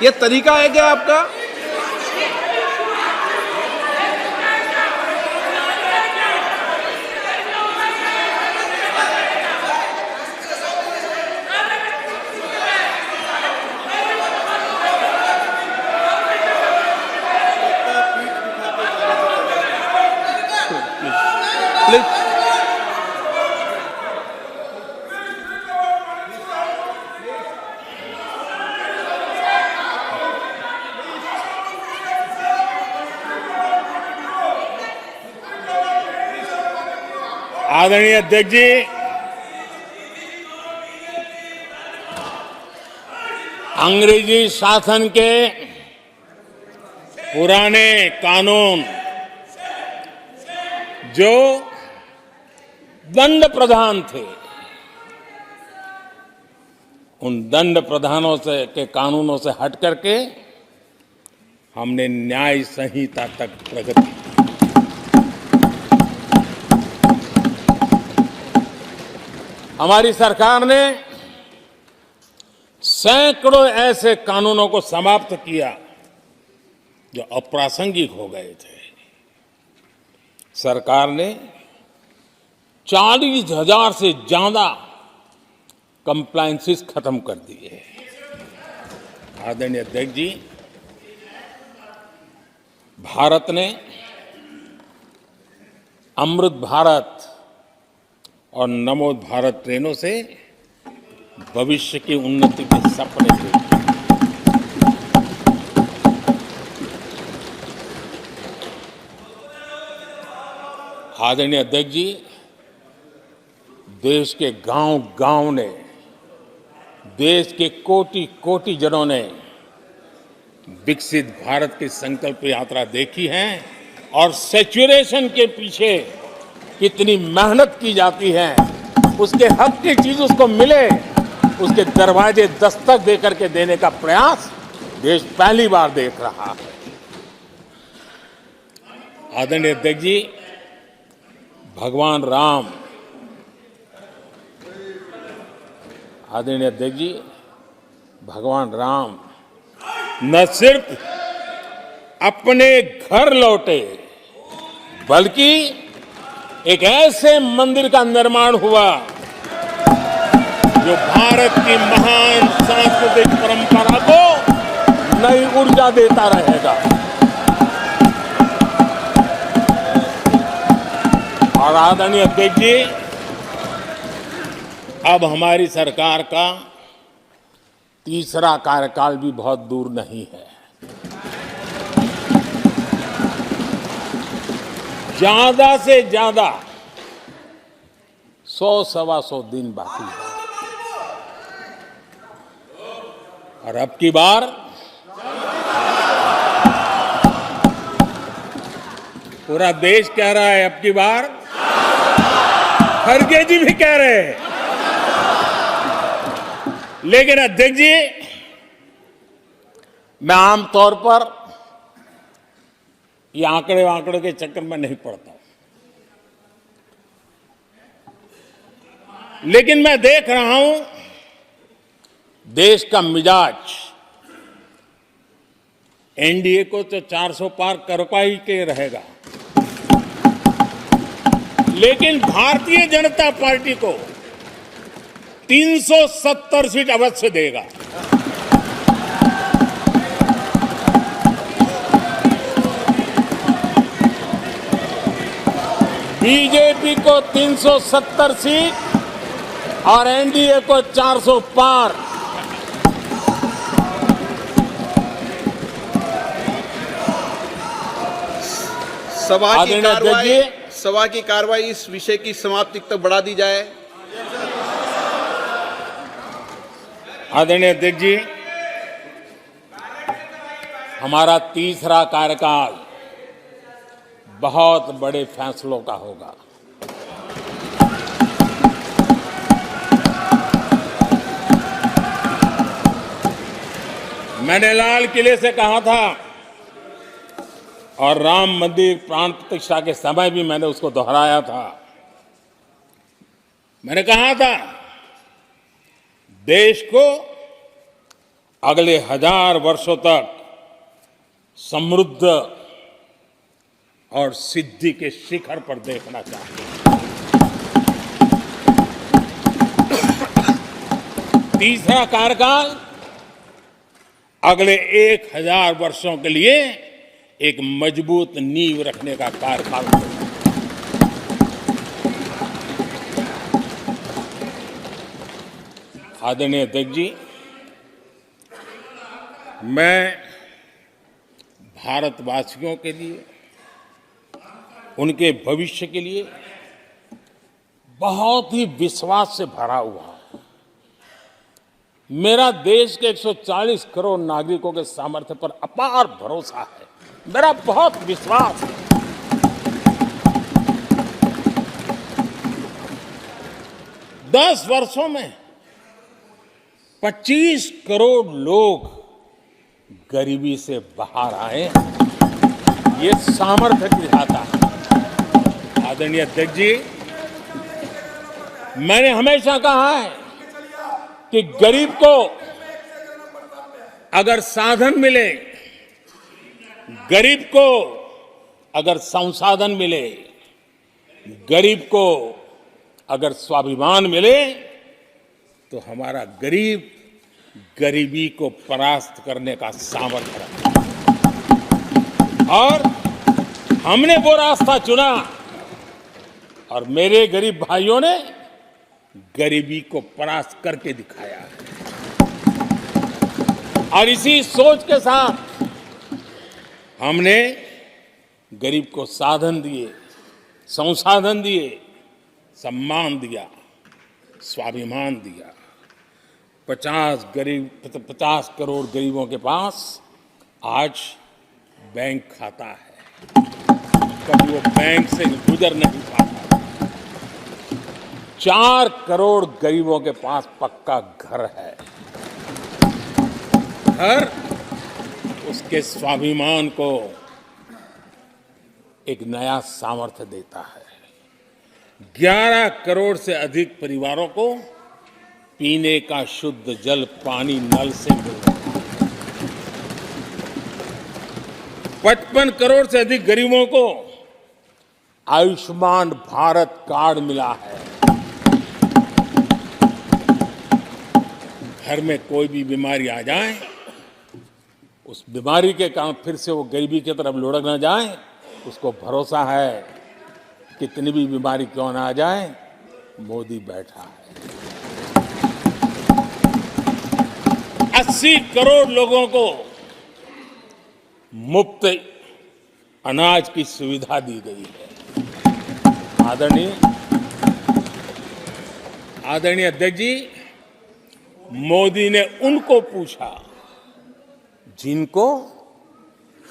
ये तरीका है क्या आपका? प्लीज आदरणीय अध्यक्ष जी, अंग्रेजी शासन के पुराने कानून जो दंड प्रधान थे, उन दंड प्रधानों से के कानूनों से हट करके हमने न्याय संहिता तक प्रगति की। हमारी सरकार ने सैकड़ों ऐसे कानूनों को समाप्त किया जो अप्रासंगिक हो गए थे। सरकार ने 40,000 से ज्यादा कंप्लायंसेस खत्म कर दिए। आदरणीय अध्यक्ष जी, भारत ने अमृत भारत और नमो भारत ट्रेनों से भविष्य की उन्नति के सपने देखे। आदरणीय अध्यक्ष जी, देश के गांव-गांव ने, देश के कोटि-कोटि जनों ने विकसित भारत की संकल्प यात्रा देखी है और सैचुरेशन के पीछे कितनी मेहनत की जाती है, उसके हक की चीज उसको मिले, उसके दरवाजे दस्तक देकर के देने का प्रयास देश पहली बार देख रहा है। आदरणीय अध्यक्ष जी, भगवान राम, आदरणीय अध्यक्ष जी, भगवान राम न सिर्फ अपने घर लौटे, बल्कि एक ऐसे मंदिर का निर्माण हुआ जो भारत की महान सांस्कृतिक परंपरा को नई ऊर्जा देता रहेगा। और आदरणीय अध्यक्ष जी, अब हमारी सरकार का तीसरा कार्यकाल भी बहुत दूर नहीं है। ज्यादा से ज्यादा 100-125 दिन बाकी है। और अब की बार पूरा देश कह रहा है, अब की बार खड़गे जी भी कह रहे हैं। लेकिन अध्यक्ष जी, मैं आमतौर पर ये आंकड़े के चक्कर में नहीं पड़ता, लेकिन मैं देख रहा हूं देश का मिजाज एनडीए को तो 400 पार कर पाई के रहेगा, लेकिन भारतीय जनता पार्टी को 370 सीट अवश्य देगा। बीजेपी को 370 सीट और एनडीए को 400 पार। सभा की कार्रवाई इस विषय की समाप्ति तक बढ़ा दी जाए। आदरणीय अध्यक्ष जी, हमारा तीसरा कार्यकाल बहुत बड़े फैसलों का होगा। मैंने लाल किले से कहा था और राम मंदिर प्राण प्रतिष्ठा के समय भी मैंने उसको दोहराया था। मैंने कहा था देश को अगले 1000 वर्षों तक समृद्ध और सिद्धि के शिखर पर देखना चाहिए। तीसरा कार्यकाल अगले 1000 वर्षों के लिए एक मजबूत नींव रखने का कार्यकाल होगा। आदरणीय अध्यक्ष जी, मैं भारतवासियों के लिए, उनके भविष्य के लिए बहुत ही विश्वास से भरा हुआ हूं। मेरा देश के 140 करोड़ नागरिकों के सामर्थ्य पर अपार भरोसा है। मेरा बहुत विश्वास है। दस वर्षों में 25 करोड़ लोग गरीबी से बाहर आए, ये सामर्थ्य दिखाता है। आदरणीय अध्यक्ष जी, मैंने हमेशा कहा है कि गरीब को अगर साधन मिले, गरीब को अगर संसाधन मिले, गरीब को अगर स्वाभिमान मिले, तो हमारा गरीब गरीबी को परास्त करने का सामर्थ्य रखता है। और हमने वो रास्ता चुना और मेरे गरीब भाइयों ने गरीबी को परास्त करके दिखाया है। और इसी सोच के साथ हमने गरीब को साधन दिए, संसाधन दिए, सम्मान दिया, स्वाभिमान दिया। 50 करोड़ गरीबों के पास आज बैंक खाता है। कभी वो बैंक से गुजर नहीं पाता। 4 करोड़ गरीबों के पास पक्का घर है। घर उसके स्वाभिमान को एक नया सामर्थ्य देता है। 11 करोड़ से अधिक परिवारों को पीने का शुद्ध जल पानी नल से मिल रहा है। 55 करोड़ से अधिक गरीबों को आयुष्मान भारत कार्ड मिला है। घर में कोई भी बीमारी आ जाए, उस बीमारी के कारण फिर से वो गरीबी की तरफ लुढ़क न जाए, उसको भरोसा है कितनी भी बीमारी क्यों ना आ जाए, मोदी बैठा है। 80 करोड़ लोगों को मुफ्त अनाज की सुविधा दी गई है। आदरणीय अध्यक्ष जी, मोदी ने उनको पूछा जिनको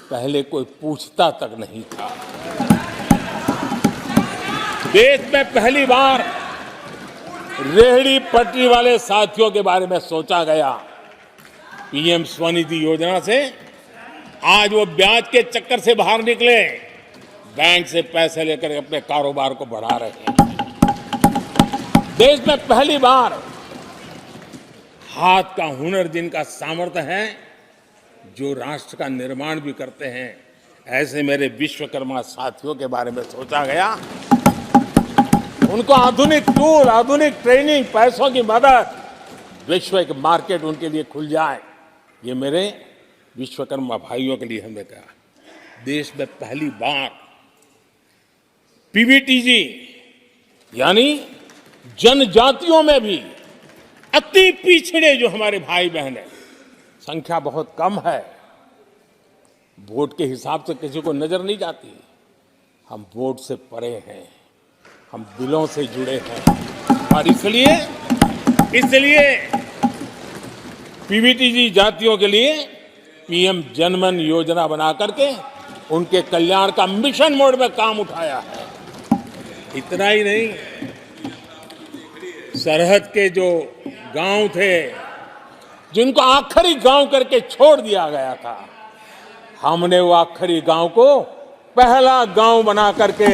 पहले कोई पूछता तक नहीं था। देश में पहली बार रेहड़ी पटरी वाले साथियों के बारे में सोचा गया। पीएम स्वनिधि योजना से आज वो ब्याज के चक्कर से बाहर निकले, बैंक से पैसे लेकर अपने कारोबार को बढ़ा रहे हैं। देश में पहली बार हाथ का हुनर जिनका सामर्थ्य है, जो राष्ट्र का निर्माण भी करते हैं, ऐसे मेरे विश्वकर्मा साथियों के बारे में सोचा गया। उनको आधुनिक टूल, आधुनिक ट्रेनिंग, पैसों की मदद, वैश्विक मार्केट उनके लिए खुल जाए, ये मेरे विश्वकर्मा भाइयों के लिए हमने कहा। देश में पहली बार पीवीटीजी यानी जनजातियों में भी अति पिछड़े जो हमारे भाई बहन हैं, संख्या बहुत कम है, वोट के हिसाब से किसी को नजर नहीं जाती, हम वोट से परे हैं, हम दिलों से जुड़े हैं। और इसलिए पीवीटीजी जातियों के लिए पीएम जनमन योजना बना करके उनके कल्याण का मिशन मोड में काम उठाया है। इतना ही नहीं, सरहद के जो गांव थे जिनको आखिरी गांव करके छोड़ दिया गया था, हमने वो आखिरी गांव को पहला गांव बना करके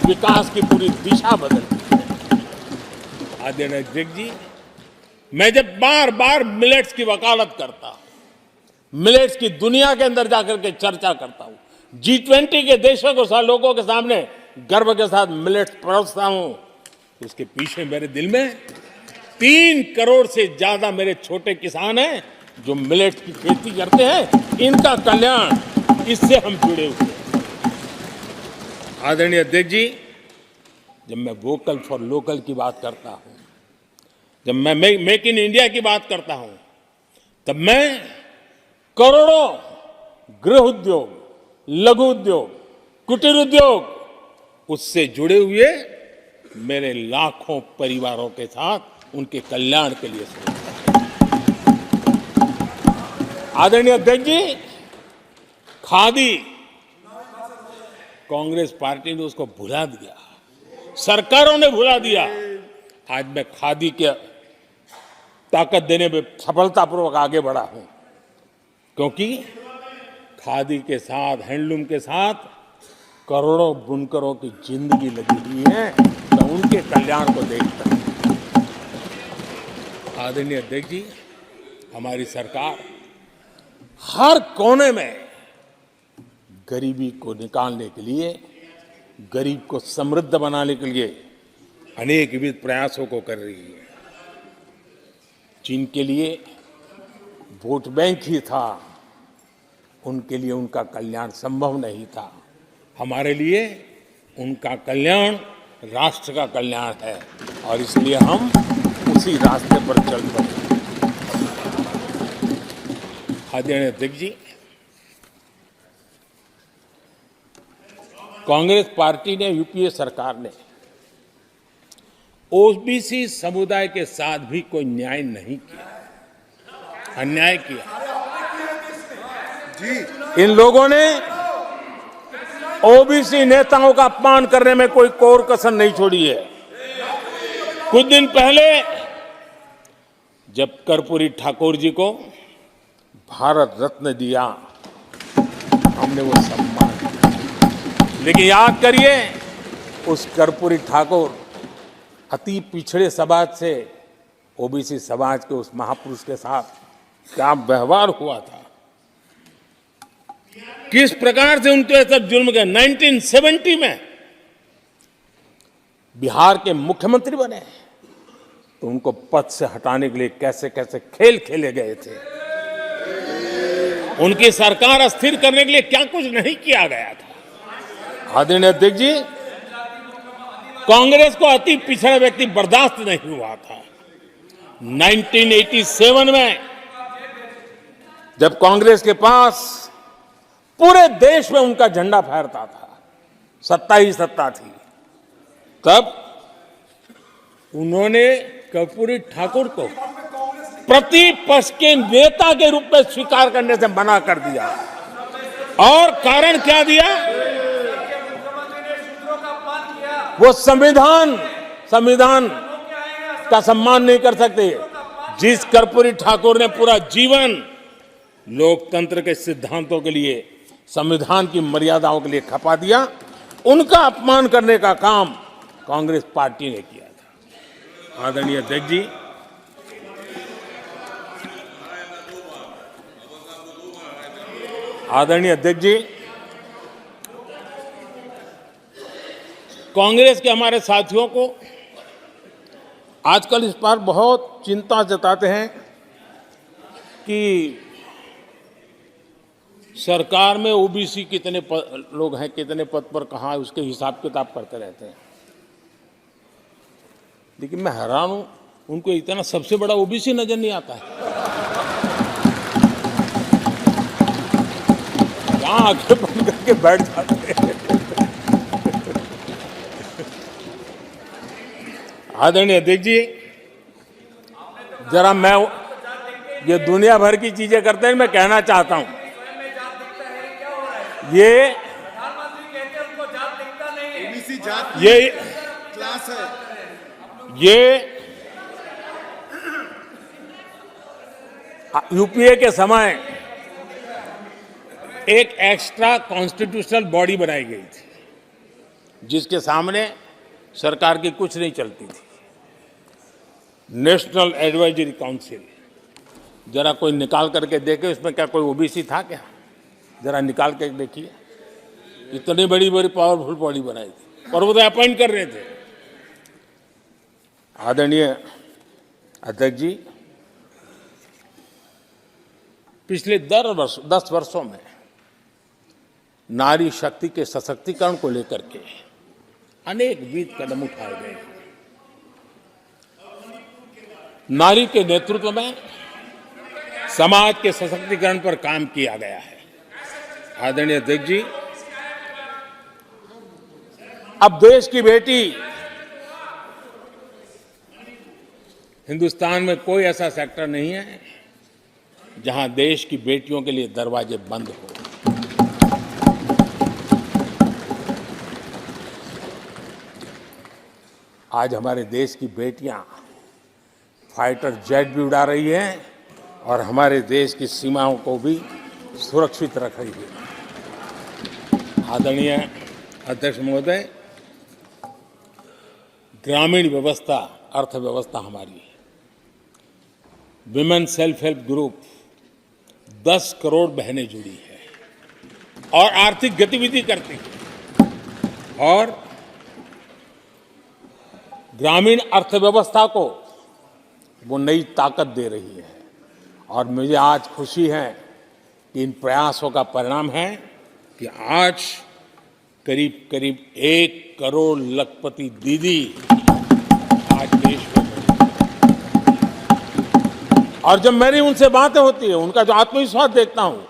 विकास की पूरी दिशा बदल दी। आदरणीय अध्यक्ष जी, मैं जब बार बार मिलेट्स की वकालत करता हूं, मिलेट्स की दुनिया के अंदर जाकर के चर्चा करता हूं, G20 के देशों को लोगों के सामने गर्व के साथ मिलेट्स परोसता हूं, उसके पीछे मेरे दिल में 3 करोड़ से ज्यादा मेरे छोटे किसान हैं जो मिलेट्स की खेती करते हैं, इनका कल्याण, इससे हम जुड़े हुए हैं। आदरणीय अध्यक्ष जी, जब मैं वोकल फॉर लोकल की बात करता हूं, जब मैं मेक इन इंडिया की बात करता हूं, तब मैं करोड़ों गृह उद्योग, लघु उद्योग, कुटीर उद्योग, उससे जुड़े हुए मेरे लाखों परिवारों के साथ उनके कल्याण के लिए सोचता हूं। आदरणीय अध्यक्ष जी, खादी, कांग्रेस पार्टी ने उसको भुला दिया, सरकारों ने भुला दिया। आज मैं खादी के ताकत देने में सफलतापूर्वक आगे बढ़ा हूं, क्योंकि खादी के साथ, हैंडलूम के साथ करोड़ों बुनकरों की जिंदगी लगी हुई है, तो उनके कल्याण को देखता हूं। आदरणीय अध्यक्ष जी, हमारी सरकार हर कोने में गरीबी को निकालने के लिए, गरीब को समृद्ध बनाने के लिए अनेक विविध प्रयासों को कर रही है। जिनके लिए वोट बैंक ही था, उनके लिए उनका कल्याण संभव नहीं था। हमारे लिए उनका कल्याण राष्ट्र का कल्याण है, और इसलिए हम उसी रास्ते पर चल पड़े। आदरणीय अध्यक्ष जी, कांग्रेस पार्टी ने, यूपीए सरकार ने ओबीसी समुदाय के साथ भी कोई न्याय नहीं किया, अन्याय किया। इन लोगों ने ओबीसी नेताओं का अपमान करने में कोई कोर कसर नहीं छोड़ी है। कुछ दिन पहले जब कर्पूरी ठाकुर जी को भारत रत्न दिया, हमने वो सम्मान किया। लेकिन याद करिए, उस कर्पूरी ठाकुर अति पिछड़े समाज से ओबीसी समाज के उस महापुरुष के साथ क्या व्यवहार हुआ था, किस प्रकार से उनके साथ जुल्म किया। 1970 में बिहार के मुख्यमंत्री बने तो उनको पद से हटाने के लिए कैसे कैसे खेल खेले गए थे। उनकी सरकार स्थिर करने के लिए क्या कुछ नहीं किया गया था। आदरणीय अध्यक्ष जी, कांग्रेस को अति पिछड़ा व्यक्ति बर्दाश्त नहीं हुआ था। 1987 में जब कांग्रेस के पास पूरे देश में उनका झंडा फहरता था, सत्ता ही सत्ता थी, तब उन्होंने कर्पूरी ठाकुर को प्रतिपक्ष के नेता के रूप में स्वीकार करने से मना कर दिया। और कारण क्या दिया? वो संविधान का सम्मान नहीं कर सकते। जिस कर्पूरी ठाकुर ने पूरा जीवन लोकतंत्र के सिद्धांतों के लिए, संविधान की मर्यादाओं के लिए खपा दिया, उनका अपमान करने का काम कांग्रेस पार्टी ने किया था। आदरणीय अध्यक्ष जी, कांग्रेस के हमारे साथियों को आजकल इस पर बहुत चिंता जताते हैं कि सरकार में ओबीसी कितने लोग हैं, कितने पद पर कहाँ है, उसके हिसाब किताब करते रहते हैं। लेकिन मैं हैरान हूं, उनको इतना सबसे बड़ा ओबीसी नजर नहीं आता है। कहाँ आंखें बंद करके बैठ जाते हैं। आदरणीय अध्यक्ष जी, जरा मैं ये दुनिया भर की चीजें करते हैं, मैं कहना चाहता हूं, ये क्लास है। यूपीए के समय एक एक्स्ट्रा कॉन्स्टिट्यूशनल बॉडी बनाई गई थी, जिसके सामने सरकार की कुछ नहीं चलती थी। नेशनल एडवाइजरी काउंसिल, जरा कोई निकाल करके देखे उसमें क्या कोई ओबीसी था क्या? जरा निकाल के देखिए। इतनी बड़ी बड़ी पावरफुल बॉडी बनाई थी और वो तो अपॉइंट कर रहे थे। आदरणीय अध्यक्ष जी, पिछले 10 वर्षों में नारी शक्ति के सशक्तिकरण को लेकर के अनेक विविध कदम उठाए गए हैं। नारी के नेतृत्व में समाज के सशक्तिकरण पर काम किया गया है। आदरणीय अध्यक्ष जी, अब देश की बेटी, हिंदुस्तान में कोई ऐसा सेक्टर नहीं है जहां देश की बेटियों के लिए दरवाजे बंद हो। आज हमारे देश की बेटियां फाइटर जेट भी उड़ा रही हैं और हमारे देश की सीमाओं को भी सुरक्षित रख रही है। आदरणीय अध्यक्ष महोदय, ग्रामीण व्यवस्था, अर्थव्यवस्था हमारी, women self help group 10 crore बहनें जुड़ी है और आर्थिक गतिविधि करती है और ग्रामीण अर्थव्यवस्था को वो नई ताकत दे रही है। और मुझे आज खुशी है कि इन प्रयासों का परिणाम है कि आज करीब करीब 1 करोड़ लखपति दीदी आज देश में। और जब मेरी उनसे बातें होती है, उनका जो आत्मविश्वास देखता हूं,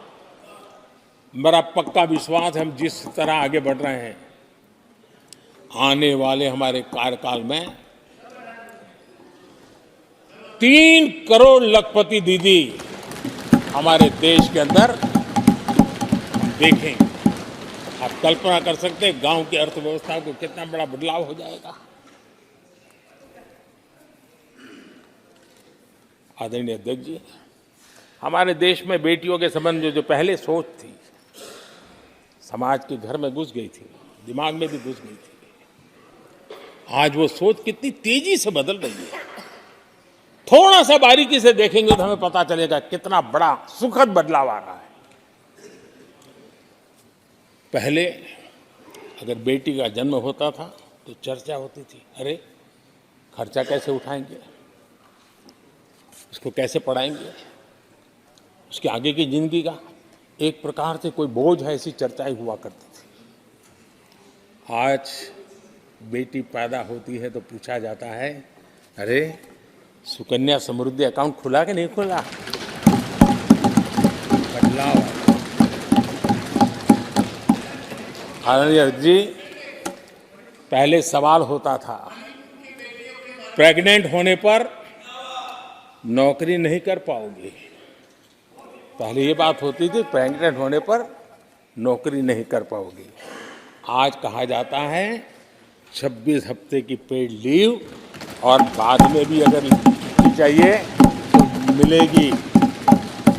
मेरा पक्का विश्वास है हम जिस तरह आगे बढ़ रहे हैं, आने वाले हमारे कार्यकाल में 3 करोड़ लखपति दीदी हमारे देश के अंदर देखेंगे। आप कल्पना कर सकते हैं गांव की अर्थव्यवस्था को कितना बड़ा बदलाव हो जाएगा। आदरणीय अध्यक्ष जी, हमारे देश में बेटियों के संबंध में जो पहले सोच थी, समाज के घर में घुस गई थी, दिमाग में भी घुस गई थी, आज वो सोच कितनी तेजी से बदल रही है। थोड़ा सा बारीकी से देखेंगे तो हमें पता चलेगा कितना बड़ा सुखद बदलाव आ रहा है। पहले अगर बेटी का जन्म होता था तो चर्चा होती थी, अरे खर्चा कैसे उठाएंगे, उसको कैसे पढ़ाएंगे, उसके आगे की जिंदगी का एक प्रकार से कोई बोझ है, ऐसी चर्चाएं हुआ करती थी। आज बेटी पैदा होती है तो पूछा जाता है, अरे सुकन्या समृद्धि अकाउंट खुला कि नहीं खुला? बदलाव। आदरणीय जी, पहले सवाल होता था प्रेग्नेंट होने पर नौकरी नहीं कर पाओगे। पहले ये बात होती थी प्रेग्नेंट होने पर नौकरी नहीं कर पाओगे। आज कहा जाता है 26 हफ्ते की पेड लीव और बाद में भी अगर चाहिए तो मिलेगी।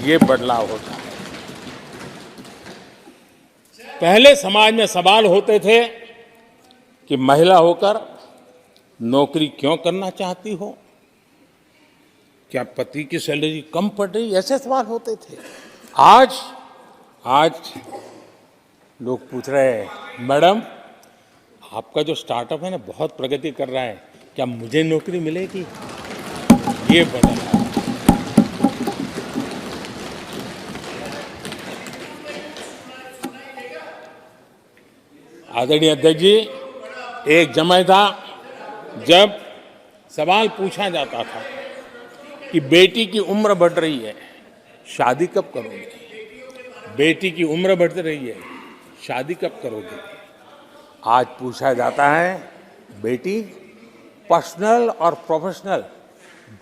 ये बदलाव होता है। पहले समाज में सवाल होते थे कि महिला होकर नौकरी क्यों करना चाहती हो, क्या पति की सैलरी कम पड़ रही, ऐसे सवाल होते थे। आज लोग पूछ रहे हैं, मैडम आपका जो स्टार्टअप है ना बहुत प्रगति कर रहा है, क्या मुझे नौकरी मिलेगी? ये बदला। आदरणीय अध्यक्ष जी, एक समय था जब सवाल पूछा जाता था कि बेटी की उम्र बढ़ रही है, शादी कब करोगे? बेटी की उम्र बढ़ रही है, शादी कब करोगे? आज पूछा जाता है, बेटी पर्सनल और प्रोफेशनल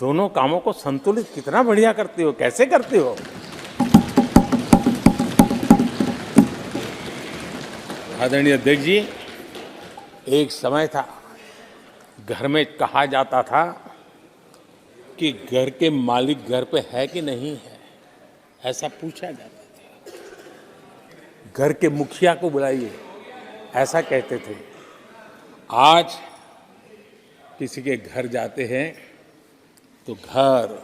दोनों कामों को संतुलित कितना बढ़िया करते हो, कैसे करते हो? आदरणीय अध्यक्ष जी, एक समय था घर में कहा जाता था कि घर के मालिक घर पे है कि नहीं है, ऐसा पूछा जाता था। घर के मुखिया को बुलाइए, ऐसा कहते थे। आज किसी के घर जाते हैं तो घर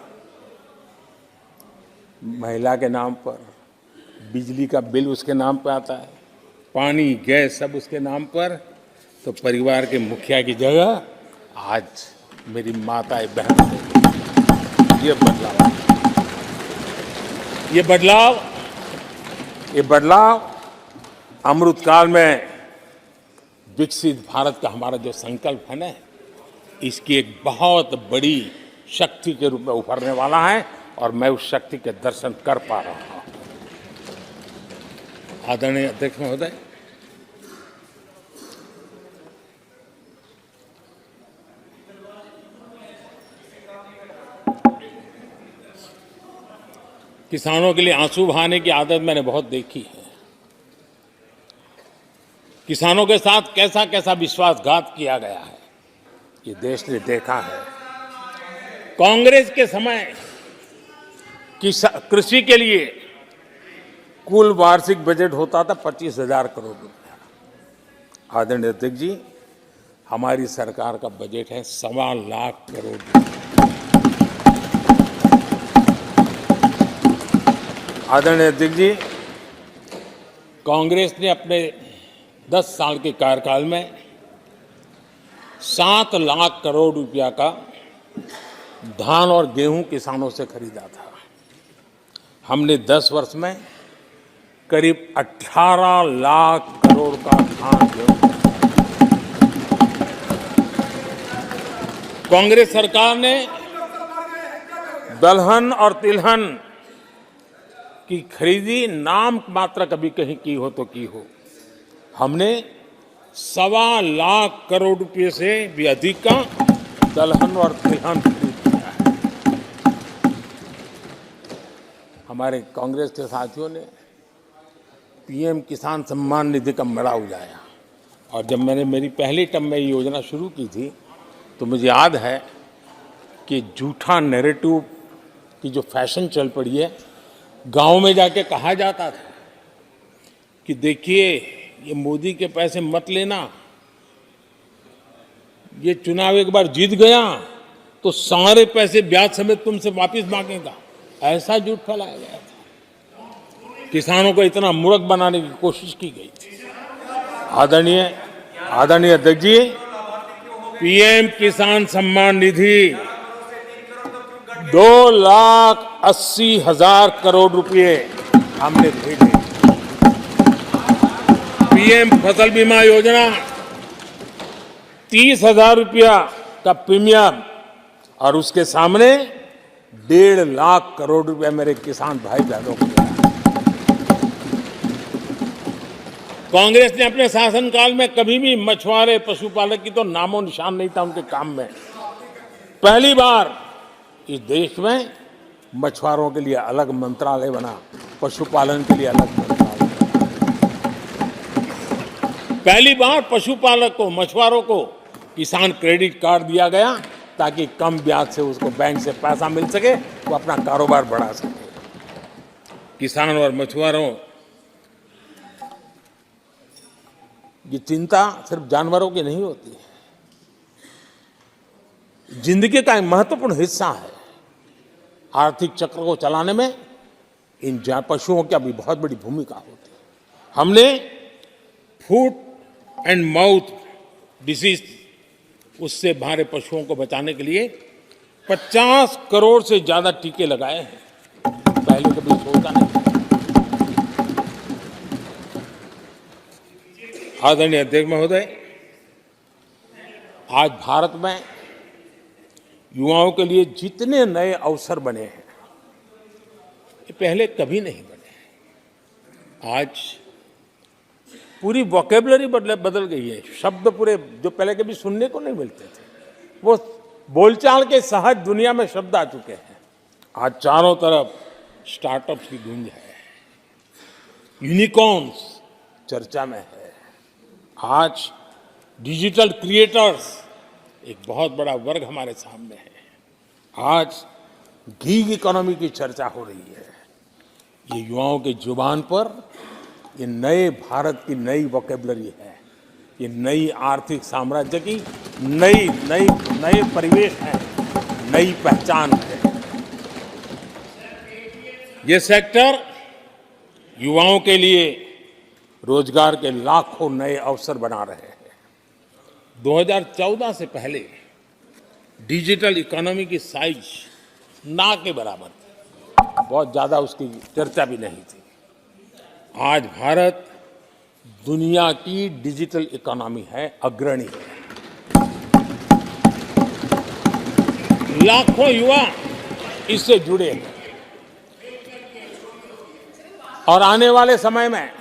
महिला के नाम पर, बिजली का बिल उसके नाम पर आता है, पानी गैस सब उसके नाम पर। तो परिवार के मुखिया की जगह आज मेरी माताएं बहन है। ये बदलाव अमृतकाल में विकसित भारत का हमारा जो संकल्प है ना, इसकी एक बहुत बड़ी शक्ति के रूप में उभरने वाला है और मैं उस शक्ति के दर्शन कर पा रहा हूं। आदरणीय अध्यक्ष महोदय, किसानों के लिए आंसू बहाने की आदत मैंने बहुत देखी है। किसानों के साथ कैसा कैसा विश्वासघात किया गया है, ये देश ने देखा है। कांग्रेस के समय कृषि के लिए कुल वार्षिक बजट होता था 25,000 करोड़ रुपया। आदरणीय अध्यक्ष जी, हमारी सरकार का बजट है 1.25 लाख करोड़ रुपया। आदरणीय अध्यक्ष जी, कांग्रेस ने अपने 10 साल के कार्यकाल में 7 लाख करोड़ रुपया का धान और गेहूं किसानों से खरीदा था। हमने 10 वर्ष में करीब 18 लाख करोड़ का धान गेहूं। कांग्रेस सरकार ने दलहन और तिलहन की खरीदी नाम मात्र कभी कहीं की हो तो की हो। हमने 1.25 लाख करोड़ रुपए से भी अधिक का दलहन और तिलहन खरीद किया है। हमारे कांग्रेस के साथियों ने पीएम किसान सम्मान निधि का मड़ा उड़ाया और जब मैंने मेरी पहली टर्म में ये योजना शुरू की थी तो मुझे याद है कि झूठा नैरेटिव की जो फैशन चल पड़ी है, गांव में जाके कहा जाता था कि देखिए ये मोदी के पैसे मत लेना, ये चुनाव एक बार जीत गया तो सारे पैसे ब्याज समेत तुमसे वापस मांगेगा, ऐसा झूठ फैलाया गया था। किसानों को इतना मूर्ख बनाने की कोशिश की गई थी। आदरणीय अध्यक्ष जी, पीएम किसान सम्मान निधि 2,80,000 करोड़ रुपए हमने भेजे। पीएम फसल बीमा योजना 30,000 रुपया का प्रीमियम और उसके सामने 1.5 लाख करोड़ रुपया मेरे किसान भाई बहनों को दिया। कांग्रेस ने अपने शासनकाल में कभी भी मछुआरे पशुपालक की तो नामो निशान नहीं था उनके काम में। पहली बार इस देश में मछुआरों के लिए अलग मंत्रालय बना, पशुपालन के लिए अलग मंत्रालय बना। पहली बार पशुपालक को, मछुआरों को किसान क्रेडिट कार्ड दिया गया ताकि कम ब्याज से उसको बैंक से पैसा मिल सके, वो अपना कारोबार बढ़ा सके। किसान और मछुआरों की चिंता सिर्फ जानवरों की नहीं होती है, जिंदगी का एक महत्वपूर्ण हिस्सा है। आर्थिक चक्र को चलाने में इन पशुओं की भी बहुत बड़ी भूमिका होती है। हमने फुट एंड माउथ डिसीज, उससे हमारे पशुओं को बचाने के लिए 50 करोड़ से ज्यादा टीके लगाए हैं। पहले कभी सोचा नहीं। आदरणीय अध्यक्ष महोदय, आज भारत में युवाओं के लिए जितने नए अवसर बने हैं, ये पहले कभी नहीं बने। आज पूरी वोकेबलरी बदल गई है। शब्द पूरे जो पहले कभी सुनने को नहीं मिलते थे, वो बोलचाल के सहज दुनिया में शब्द आ चुके हैं। आज चारों तरफ स्टार्टअप्स की गूंज है, यूनिकॉर्न्स चर्चा में है। आज डिजिटल क्रिएटर्स एक बहुत बड़ा वर्ग हमारे सामने है। आज गीग इकोनॉमी की चर्चा हो रही है। ये युवाओं के जुबान पर ये नए भारत की नई वोकेबलरी है, ये नई आर्थिक साम्राज्य की नए परिवेश है, नई पहचान है। ये सेक्टर युवाओं के लिए रोजगार के लाखों नए अवसर बना रहे हैं। 2014 से पहले डिजिटल इकोनॉमी की साइज ना के बराबर थी, बहुत ज्यादा उसकी चर्चा भी नहीं थी। आज भारत दुनिया की डिजिटल इकोनॉमी है, अग्रणी है। लाखों युवा इससे जुड़े हैं और आने वाले समय में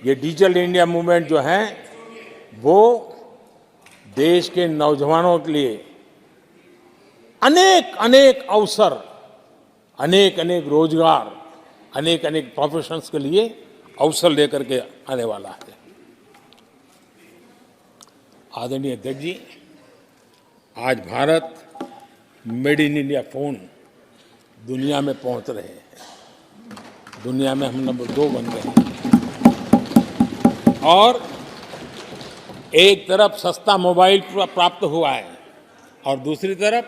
ये डिजिटल इंडिया मूवमेंट जो है वो देश के नौजवानों के लिए अनेक अनेक अवसर, अनेक अनेक रोजगार, अनेक अनेक प्रोफेशंस के लिए अवसर लेकर के आने वाला है। आदरणीय अध्यक्ष जी, आज Bharat made in India phone दुनिया में पहुंच रहे हैं। दुनिया में हम नंबर 2 बन गए हैं। और एक तरफ सस्ता मोबाइल प्राप्त हुआ है और दूसरी तरफ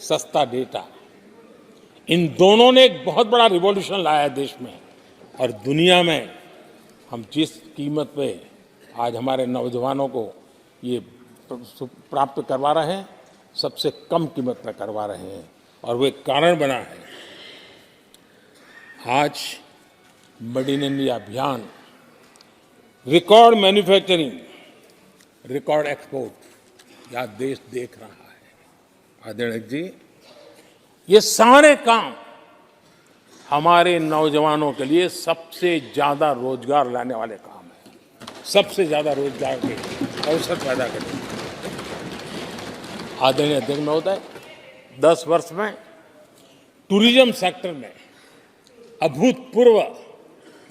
सस्ता डेटा। इन दोनों ने एक बहुत बड़ा रिवॉल्यूशन लाया है देश में। और दुनिया में हम जिस कीमत पे आज हमारे नौजवानों को ये प्राप्त करवा रहे हैं, सबसे कम कीमत पर करवा रहे हैं और वो एक कारण बना है। आज मेड इन इंडिया अभियान, रिकॉर्ड मैन्युफैक्चरिंग, रिकॉर्ड एक्सपोर्ट, यह देश देख रहा है। आदरणीय जी, ये सारे काम हमारे नौजवानों के लिए सबसे ज्यादा रोजगार लाने वाले काम हैं, सबसे ज्यादा रोजगार के अवसर पैदा करेंगे। आदरणीय अध्यक्ष महोदय, 10 वर्ष में टूरिज्म सेक्टर में अभूतपूर्व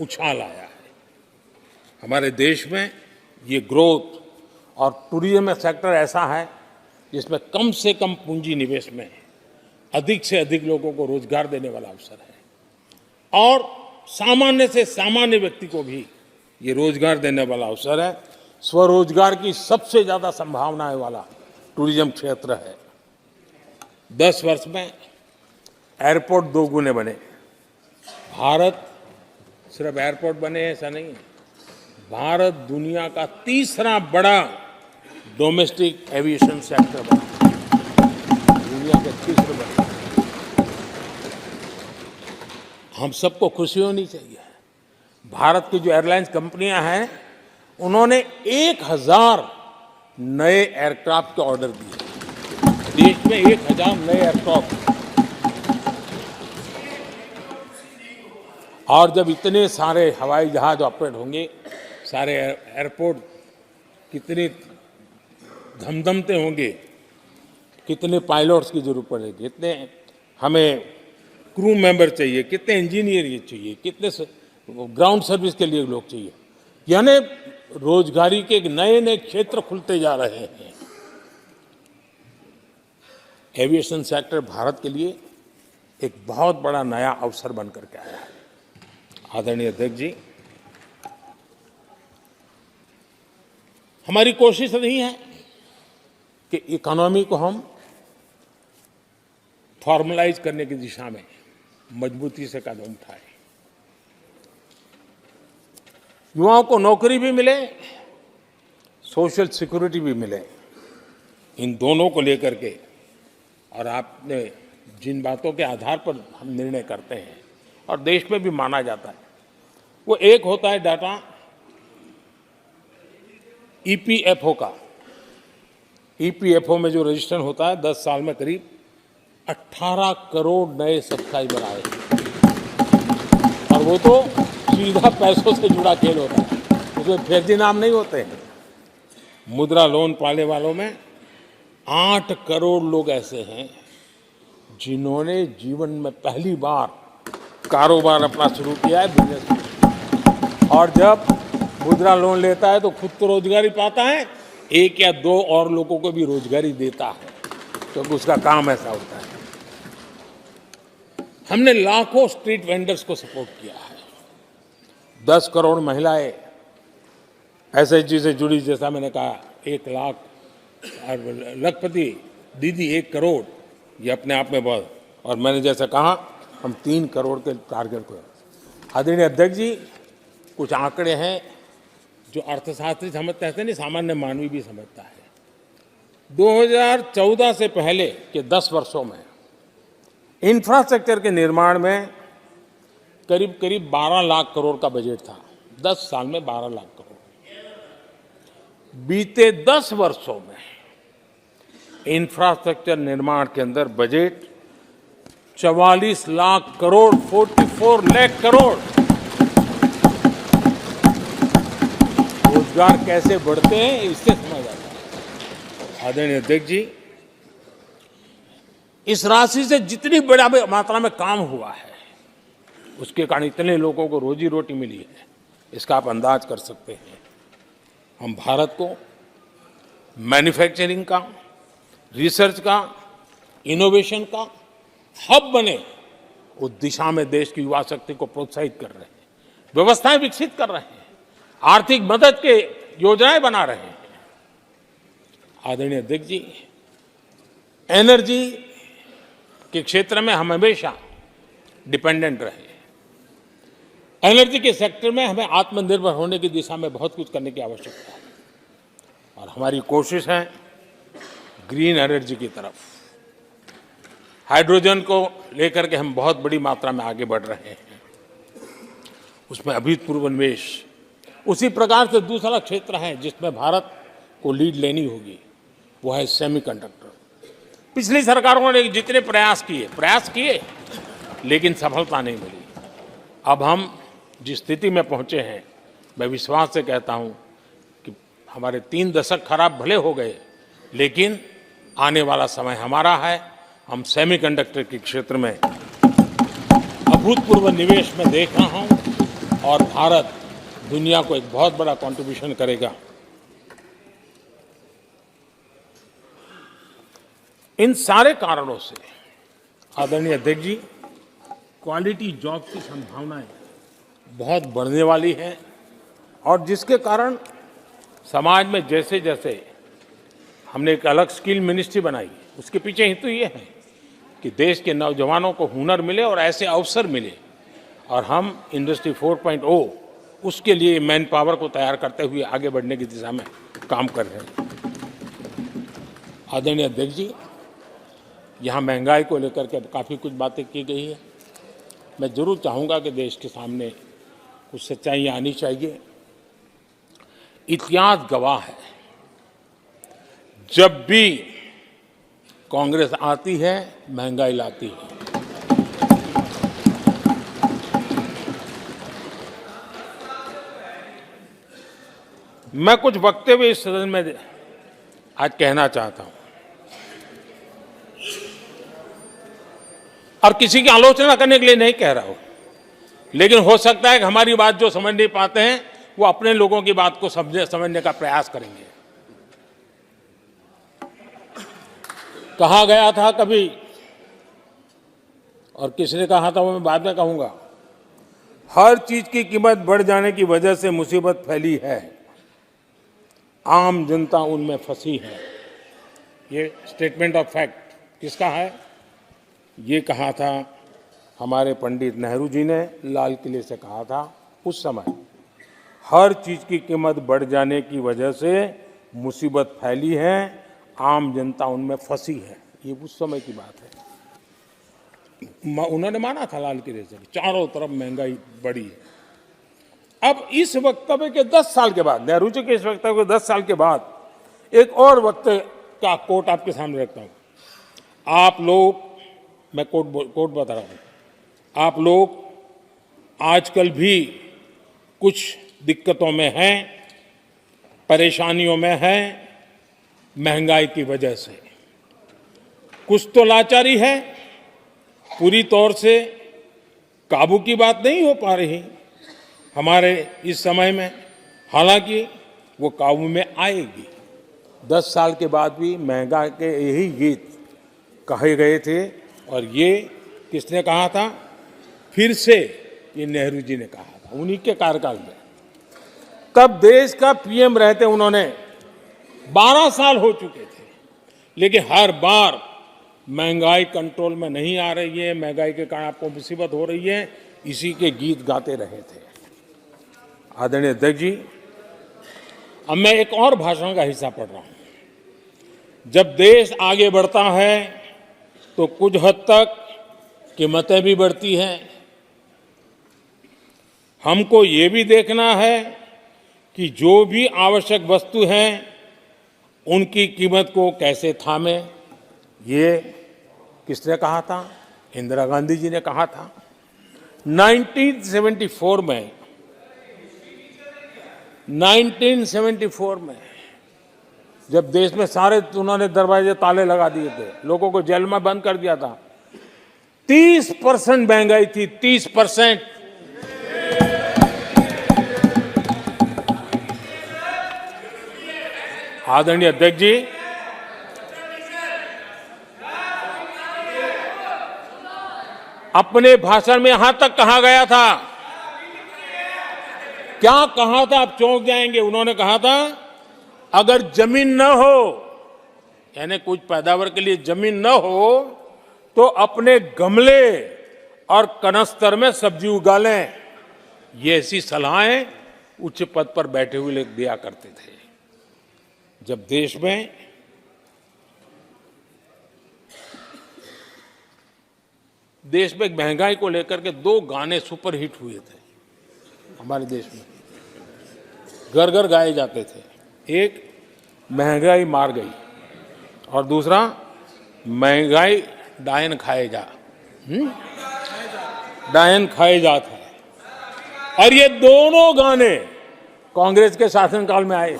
उछाल आया है। हमारे देश में ये ग्रोथ और टूरिज्म सेक्टर ऐसा है जिसमें कम से कम पूंजी निवेश में अधिक से अधिक लोगों को रोजगार देने वाला अवसर है और सामान्य से सामान्य व्यक्ति को भी ये रोजगार देने वाला अवसर है। स्वरोजगार की सबसे ज्यादा संभावनाएं वाला टूरिज्म क्षेत्र है। 10 वर्ष में एयरपोर्ट 2 गुने बने। भारत सिर्फ एयरपोर्ट बने ऐसा नहीं है, भारत दुनिया का तीसरा बड़ा डोमेस्टिक एविएशन सेक्टर बना, दुनिया के तीसरे बड़े। हम सबको खुशी होनी चाहिए। भारत की जो एयरलाइंस कंपनियां हैं उन्होंने 1000 नए एयरक्राफ्ट के ऑर्डर दिए। देश में 1000 नए एयरक्राफ्ट। और जब इतने सारे हवाई जहाज ऑपरेट होंगे, सारे एयरपोर्ट कितने धमधमते होंगे, कितने पायलट्स की जरूरत पड़ेगी, कितने हमें क्रू मेंबर चाहिए, कितने इंजीनियर चाहिए, कितने ग्राउंड सर्विस के लिए लोग चाहिए। यानी रोजगारी के नए नए क्षेत्र खुलते जा रहे हैं। एविएशन सेक्टर भारत के लिए एक बहुत बड़ा नया अवसर बनकर के आया है। आदरणीय अध्यक्ष जी, हमारी कोशिश नहीं है कि इकोनॉमी को हम फॉर्मलाइज करने की दिशा में मजबूती से कदम उठाएं। युवाओं को नौकरी भी मिले, सोशल सिक्योरिटी भी मिले। इन दोनों को लेकर के और आपने जिन बातों के आधार पर हम निर्णय करते हैं और देश में भी माना जाता है, वो एक होता है डाटा ईपीएफओ का। ईपीएफओ में जो रजिस्ट्रेशन होता है 10 साल में करीब 18 करोड़ नए सब्सक्राइबर आए और वो तो सीधा पैसों से जुड़ा खेल होता है, उसमें फर्जी नाम नहीं होते हैं। मुद्रा लोन पाने वालों में 8 करोड़ लोग ऐसे हैं जिन्होंने जीवन में पहली बार कारोबार अपना शुरू किया है, बिजनेस। और जब मुद्रा लोन लेता है तो खुद तो रोजगारी पाता है, 1 या 2 और लोगों को भी रोजगारी देता है, क्योंकि उसका काम ऐसा होता है। हमने लाखों स्ट्रीट वेंडर्स को सपोर्ट किया है। 10 करोड़ महिलाएं एसएचजी से जुड़ी, जैसा मैंने कहा 1 लाख, और लखपति दीदी 1 करोड़, ये अपने आप में बहुत। और मैंने जैसा कहा हम 3 करोड़ के टारगेट को। आदरणीय अध्यक्ष जी, कुछ आंकड़े हैं जो अर्थशास्त्री समझते हैं, नहीं सामान्य मानवी भी समझता है। 2014 से पहले के 10 वर्षों में इंफ्रास्ट्रक्चर के निर्माण में करीब करीब 12 लाख करोड़ का बजट था। 10 साल में 12 लाख करोड़। बीते 10 वर्षों में इंफ्रास्ट्रक्चर निर्माण के अंदर बजट 44 लाख करोड़, 44 लाख करोड़। रोजगार कैसे बढ़ते हैं इससे समझ आता है। आदरणीय अध्यक्ष जी, इस राशि से जितनी बड़ा मात्रा में काम हुआ है, उसके कारण इतने लोगों को रोजी रोटी मिली है, इसका आप अंदाज कर सकते हैं। हम भारत को मैन्युफैक्चरिंग का, रिसर्च का, इनोवेशन का हब बने, उस दिशा में देश की युवा शक्ति को प्रोत्साहित कर रहे हैं, व्यवस्थाएं विकसित कर रहे हैं, आर्थिक मदद के योजनाएं बना रहे हैं। आदरणीय अध्यक्ष जी, एनर्जी के क्षेत्र में हम हमेशा डिपेंडेंट रहे। एनर्जी के सेक्टर में हमें आत्मनिर्भर होने की दिशा में बहुत कुछ करने की आवश्यकता है और हमारी कोशिश है ग्रीन एनर्जी की तरफ। हाइड्रोजन को लेकर के हम बहुत बड़ी मात्रा में आगे बढ़ रहे हैं, उसमें अभूतपूर्व निवेश। उसी प्रकार से दूसरा क्षेत्र है जिसमें भारत को लीड लेनी होगी, वो है सेमीकंडक्टर। पिछली सरकारों ने जितने प्रयास किए लेकिन सफलता नहीं मिली। अब हम जिस स्थिति में पहुंचे हैं, मैं विश्वास से कहता हूं कि हमारे 3 दशक खराब भले हो गए, लेकिन आने वाला समय हमारा है। हम सेमीकंडक्टर के क्षेत्र में अभूतपूर्व निवेश में देख रहा हूं और भारत दुनिया को एक बहुत बड़ा कंट्रीब्यूशन करेगा। इन सारे कारणों से आदरणीय अध्यक्ष जी, क्वालिटी जॉब की संभावनाएं बहुत बढ़ने वाली हैं और जिसके कारण समाज में जैसे जैसे हमने एक अलग स्किल मिनिस्ट्री बनाई, उसके पीछे हेतु ये है कि देश के नौजवानों को हुनर मिले और ऐसे अवसर मिले, और हम इंडस्ट्री 4.0 उसके लिए मैन पावर को तैयार करते हुए आगे बढ़ने की दिशा में काम कर रहे हैं। आदरणीय अध्यक्ष जी, यहाँ महंगाई को लेकर के काफ़ी कुछ बातें की गई है। मैं जरूर चाहूँगा कि देश के सामने कुछ सच्चाई आनी चाहिए। इतिहास गवाह है, जब भी कांग्रेस आती है महंगाई लाती है। मैं कुछ वक्तव्य इस सदन में आज कहना चाहता हूं और किसी की आलोचना करने के लिए नहीं कह रहा हूं, लेकिन हो सकता है कि हमारी बात जो समझ नहीं पाते हैं वो अपने लोगों की बात को समझने का प्रयास करेंगे। कहा गया था कभी, और किसने कहा था वो मैं बाद में कहूंगा, हर चीज की कीमत बढ़ जाने की वजह से मुसीबत फैली है, आम जनता उनमें फंसी है। ये स्टेटमेंट ऑफ फैक्ट किसका है? ये कहा था हमारे पंडित नेहरू जी ने, लाल किले से कहा था उस समय। हर चीज की कीमत बढ़ जाने की वजह से मुसीबत फैली है, आम जनता उनमें फंसी है। ये उस समय की बात है। उन्होंने माना था लाल किले से, चारों तरफ महंगाई बढ़ी है। अब इस वक्तव्य के 10 साल के बाद, नेहरू जी के इस वक्तव्य के 10 साल के बाद, एक और वक्तव्य का कोट आपके सामने रखता हूं। आप लोग, मैं कोट बता रहा हूं, आप लोग आजकल भी कुछ दिक्कतों में हैं, परेशानियों में हैं, महंगाई की वजह से। कुछ तो लाचारी है, पूरी तौर से काबू की बात नहीं हो पा रही हमारे इस समय में, हालांकि वो काबू में आएगी। 10 साल के बाद भी महंगाई के यही गीत कहे गए थे, और ये किसने कहा था? फिर से ये नेहरू जी ने कहा था, उन्हीं के कार्यकाल में। तब देश का पीएम रहते उन्होंने 12 साल हो चुके थे, लेकिन हर बार महंगाई कंट्रोल में नहीं आ रही है, महंगाई के कारण आपको मुसीबत हो रही है, इसी के गीत गाते रहे थे। आदरणीय अध्यक्ष जी, अब मैं एक और भाषण का हिस्सा पढ़ रहा हूं। जब देश आगे बढ़ता है तो कुछ हद तक कीमतें भी बढ़ती हैं। हमको ये भी देखना है कि जो भी आवश्यक वस्तु हैं उनकी कीमत को कैसे थामें। ये किसने कहा था? इंदिरा गांधी जी ने कहा था। 1974 में जब देश में सारे उन्होंने दरवाजे ताले लगा दिए थे, लोगों को जेल में बंद कर दिया था, 30% महंगाई थी, 30%। आदरणीय अध्यक्ष जी, अपने भाषण में यहां तक कहा गया था, क्या कहा था आप चौंक जाएंगे। उन्होंने कहा था अगर जमीन न हो, यानी कुछ पैदावार के लिए जमीन न हो, तो अपने गमले और कनस्तर में सब्जी उगा लें। ये ऐसी सलाहें उच्च पद पर बैठे हुए लोग दिया करते थे। जब देश में महंगाई को लेकर के 2 गाने सुपरहिट हुए थे हमारे देश में, घर घर गाए जाते थे। एक महंगाई मार गई और दूसरा महंगाई डायन खाए जा, डायन खाए जा था। और ये दोनों गाने कांग्रेस के शासनकाल में आए।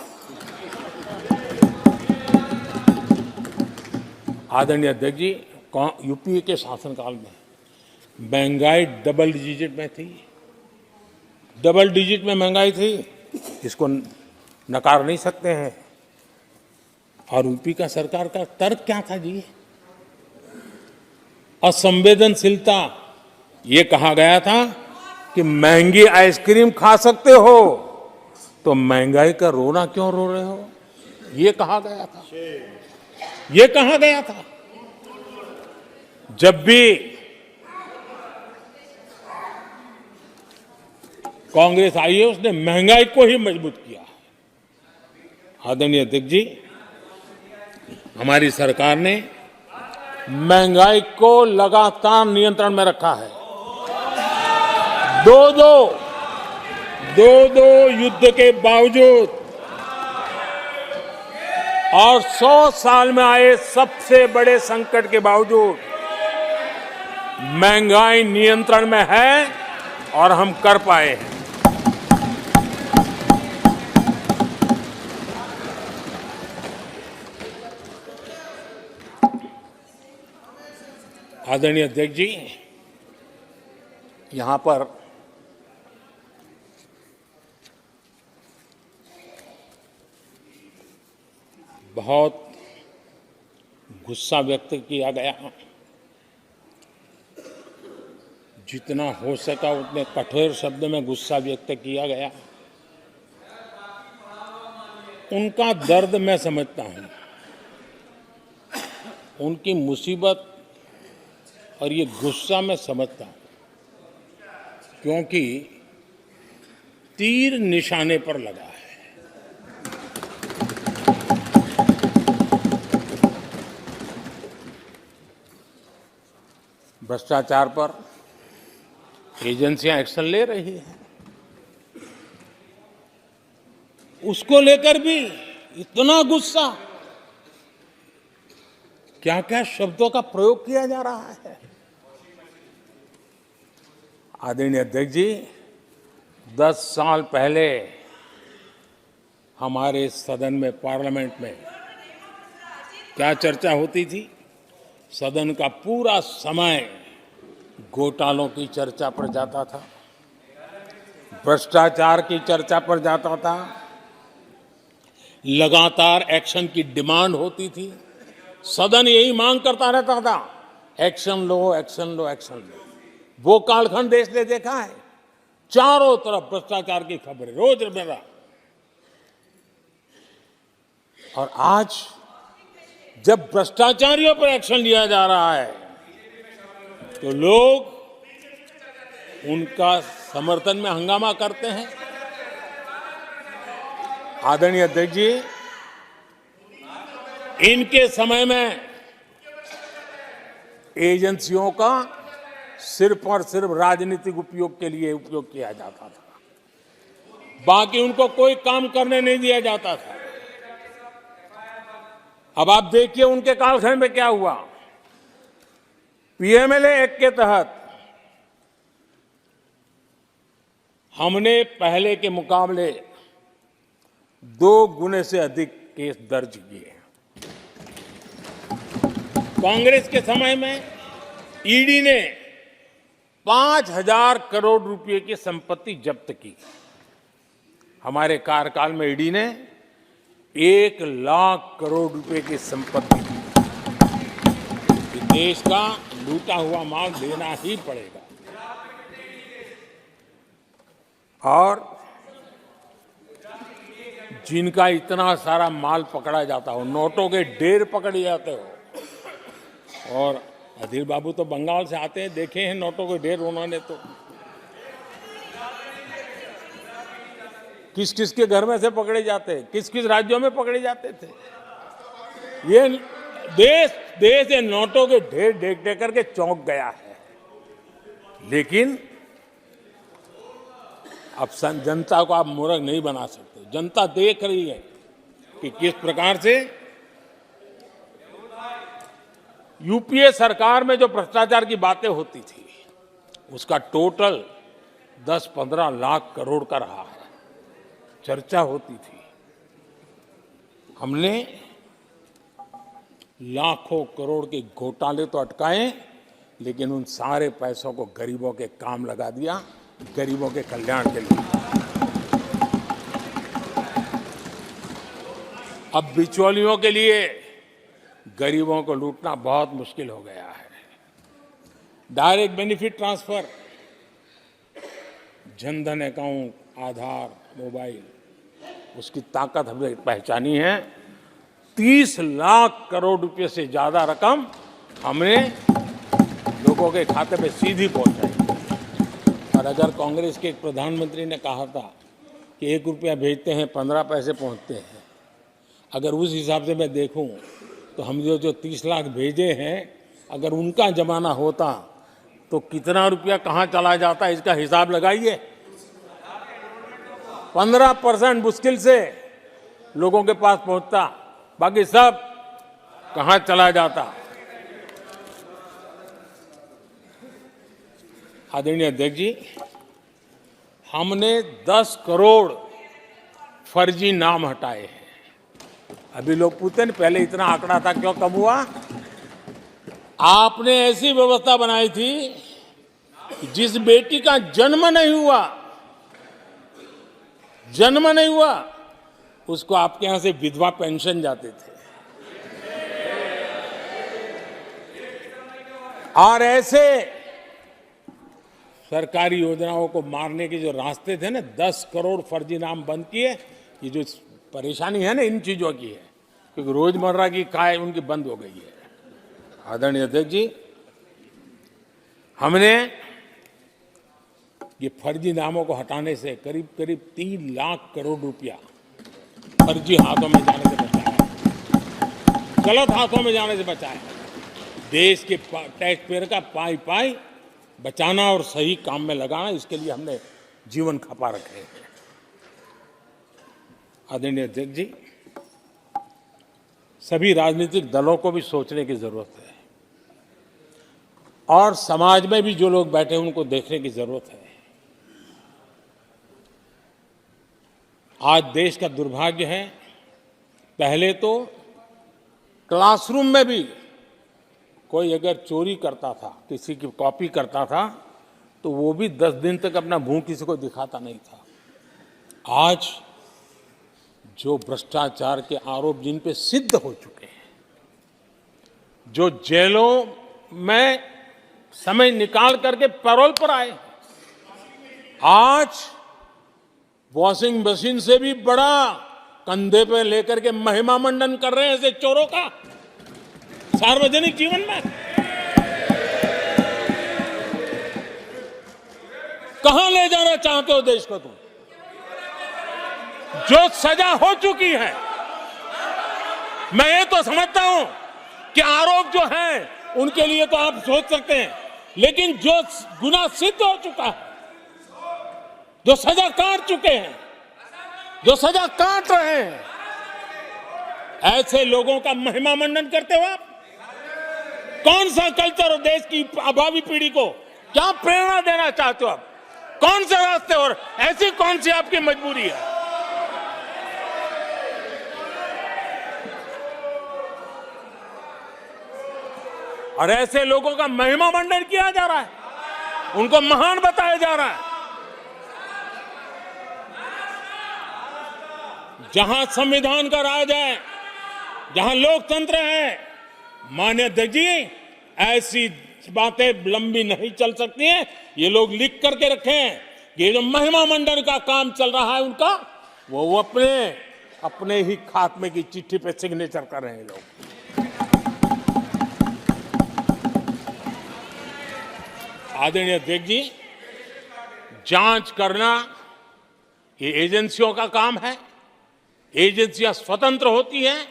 आदरणीय अध्यक्ष जी, यूपीए के शासनकाल में महंगाई डबल डिजिट में थी, डबल डिजिट में महंगाई थी, इसको नकार नहीं सकते हैं। और यूपी का सरकार का तर्क क्या था जी? असंवेदनशीलता। ये कहा गया था कि महंगी आइसक्रीम खा सकते हो तो महंगाई का रोना क्यों रो रहे हो, ये कहा गया था। ये कहा गया था। जब भी कांग्रेस आई है उसने महंगाई को ही मजबूत किया। आदरणीय अध्यक्ष जी, हमारी सरकार ने महंगाई को लगातार नियंत्रण में रखा है। दो दो युद्ध के बावजूद और 100 साल में आए सबसे बड़े संकट के बावजूद महंगाई नियंत्रण में है और हम कर पाए हैं। आदरणीय अध्यक्ष जी, यहां पर बहुत गुस्सा व्यक्त किया गया। जितना हो सका उतने कठोर शब्द में गुस्सा व्यक्त किया गया। उनका दर्द मैं समझता हूं, उनकी मुसीबत और ये गुस्सा मैं समझता हूं, क्योंकि तीर निशाने पर लगा है। भ्रष्टाचार पर एजेंसियां एक्शन ले रही हैं, उसको लेकर भी इतना गुस्सा, क्या क्या शब्दों का प्रयोग किया जा रहा है। आदरणीय अध्यक्ष जी, 10 साल पहले हमारे सदन में, पार्लियामेंट में क्या चर्चा होती थी? सदन का पूरा समय घोटालों की चर्चा पर जाता था, भ्रष्टाचार की चर्चा पर जाता था, लगातार एक्शन की डिमांड होती थी। सदन यही मांग करता रहता था, एक्शन लो, एक्शन लो, एक्शन लो। वो कालखंड देश ने देखा है, चारों तरफ भ्रष्टाचार की खबरें रोजमर्रा। और आज जब भ्रष्टाचारियों पर एक्शन लिया जा रहा है तो लोग उनका समर्थन में हंगामा करते हैं। आदरणीय अध्यक्ष जी, इनके समय में एजेंसियों का सिर्फ और सिर्फ राजनीतिक उपयोग के लिए उपयोग किया जाता था, बाकी उनको कोई काम करने नहीं दिया जाता था। अब आप देखिए उनके कालखंड में क्या हुआ। पीएमएलए एक्ट के तहत हमने पहले के मुकाबले 2 गुने से अधिक केस दर्ज किए। कांग्रेस के समय में ईडी ने 5,000 करोड़ रुपए की संपत्ति जब्त की। हमारे कार्यकाल में ईडी ने 1 लाख करोड़ रुपए की संपत्ति की। देश का लूटा हुआ माल देना ही पड़ेगा। और जिनका इतना सारा माल पकड़ा जाता हो, नोटों के ढेर पकड़े जाते हो, और अधीर बाबू तो बंगाल से आते हैं, देखे हैं नोटों के ढेर उन्होंने। तो किस किस के घर में से पकड़े जाते, किस किस राज्यों में पकड़े जाते थे। ये देश ये नोटों के ढेर देख देख करके चौंक गया है। लेकिन अब जनता को आप मूर्ख नहीं बना सकते। जनता देख रही है कि किस प्रकार से यूपीए सरकार में जो भ्रष्टाचार की बातें होती थी, उसका टोटल 10-15 लाख करोड़ का रहा है। चर्चा होती थी। हमने लाखों करोड़ के घोटाले तो अटकाए, लेकिन उन सारे पैसों को गरीबों के काम लगा दिया, गरीबों के कल्याण के लिए। अब बिचौलियों के लिए गरीबों को लूटना बहुत मुश्किल हो गया है। Direct benefit transfer, Jan Dhan account, Aadhaar, mobile, उसकी ताकत हमने पहचानी है। 30 लाख करोड़ रुपए से ज्यादा रकम हमने लोगों के खाते में सीधी पहुंचाई। और अगर कांग्रेस के एक प्रधानमंत्री ने कहा था कि 1 रुपया भेजते हैं 15 पैसे पहुंचते हैं, अगर उस हिसाब से मैं देखूं तो हम जो 30 लाख भेजे हैं, अगर उनका जमाना होता तो कितना रुपया कहां चला जाता, इसका हिसाब लगाइए। 15% मुश्किल से लोगों के पास पहुंचता, बाकी सब कहां चला जाता। आदरणीय अध्यक्ष जी, हमने 10 करोड़ फर्जी नाम हटाए हैं। अभी लोग पूछते हैं पहले इतना आंकड़ा था, क्यों कम हुआ? आपने ऐसी व्यवस्था बनाई थी, जिस बेटी का जन्म नहीं हुआ, उसको आपके यहां से विधवा पेंशन जाते थे। और ऐसे सरकारी योजनाओं को मारने के जो रास्ते थे ना, 10 करोड़ फर्जी नाम बंद किए। ये जो परेशानी है ना इन चीजों की है, क्योंकि रोजमर्रा की काय उनकी बंद हो गई है। आदरणीय अध्यक्ष जी, हमने ये फर्जी नामों को हटाने से करीब करीब 3 लाख करोड़ रुपया फर्जी हाथों में जाने से बचाया, गलत हाथों में जाने से बचाया। देश के टैक्स पेयर का पाई पाई बचाना और सही काम में लगाना, इसके लिए हमने जीवन खपा रखे हैं। आदरणीय अध्यक्ष जी, सभी राजनीतिक दलों को भी सोचने की जरूरत है और समाज में भी जो लोग बैठे हैं उनको देखने की जरूरत है। आज देश का दुर्भाग्य है, पहले तो क्लासरूम में भी कोई अगर चोरी करता था, किसी की कॉपी करता था, तो वो भी 10 दिन तक अपना मुंह किसी को दिखाता नहीं था। आज जो भ्रष्टाचार के आरोप जिन पे सिद्ध हो चुके हैं, जो जेलों में समय निकाल करके पैरोल पर आए, आज वॉशिंग मशीन से भी बड़ा कंधे पे लेकर के महिमा मंडन कर रहे हैं ऐसे चोरों का सार्वजनिक जीवन में। कहां ले जाना चाहते हो देश को तुम? जो सजा हो चुकी है, मैं ये तो समझता हूं कि आरोप जो है उनके लिए तो आप सोच सकते हैं, लेकिन जो गुनाह सिद्ध हो चुका है, जो सजा काट चुके हैं, जो सजा काट रहे हैं, ऐसे लोगों का महिमा मंडन करते हो आप? कौन सा कल्चर और देश की अभावी पीढ़ी को क्या प्रेरणा देना चाहते हो आप? कौन से रास्ते और ऐसी कौन सी आपकी मजबूरी है? और ऐसे लोगों का महिमा मंडन किया जा रहा है, उनको महान बताया जा रहा है। जहां संविधान का राज है, जहां लोकतंत्र है, माननीय अध्यक्ष जी, ऐसी बातें लंबी नहीं चल सकती हैं। ये लोग लिख करके रखें, ये जो महिमा मंडन का काम चल रहा है उनका, वो अपने ही खात्मे की चिट्ठी पे सिग्नेचर कर रहे हैं लोग। आदरणीय अध्यक्ष जी, जांच करना ये एजेंसियों का काम है। एजेंसियां स्वतंत्र होती हैं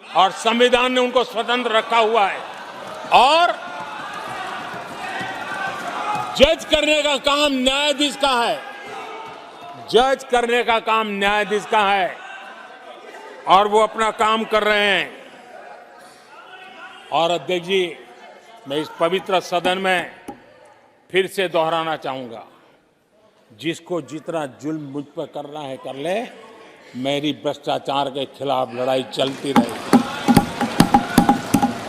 और संविधान ने उनको स्वतंत्र रखा हुआ है, और जज करने का काम न्यायाधीश का है। जज करने का काम न्यायाधीश का है और वो अपना काम कर रहे हैं। और अध्यक्ष जी, मैं इस पवित्र सदन में फिर से दोहराना चाहूंगा, जिसको जितना जुल्म मुझ पर करना है कर ले, मेरी भ्रष्टाचार के खिलाफ लड़ाई चलती रहेगी।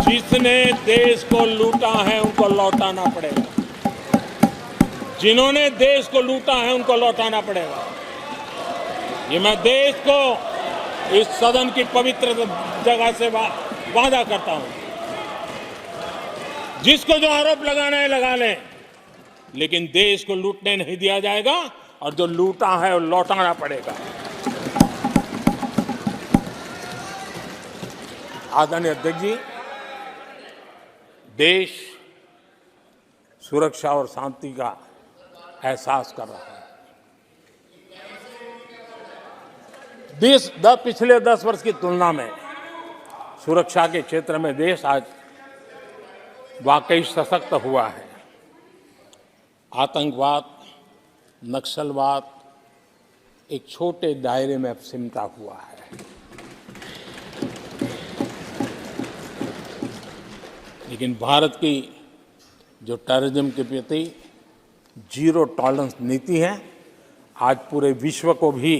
जिसने देश को लूटा है उनको लौटाना पड़ेगा, जिन्होंने देश को लूटा है उनको लौटाना पड़ेगा। ये मैं देश को इस सदन की पवित्र जगह से वादा करता हूं। जिसको जो आरोप लगाना है लगा लें, लेकिन देश को लूटने नहीं दिया जाएगा, और जो लूटा है वो लौटाना पड़ेगा। आदरणीय अध्यक्ष जी, देश सुरक्षा और शांति का एहसास कर रहा है। पिछले 10 वर्ष की तुलना में सुरक्षा के क्षेत्र में देश आज वाकई सशक्त हुआ है। आतंकवाद, नक्सलवाद, एक छोटे दायरे में अब सिमटा हुआ है। लेकिन भारत की जो टेररिज्म के प्रति जीरो टॉलरेंस नीति है, आज पूरे विश्व को भी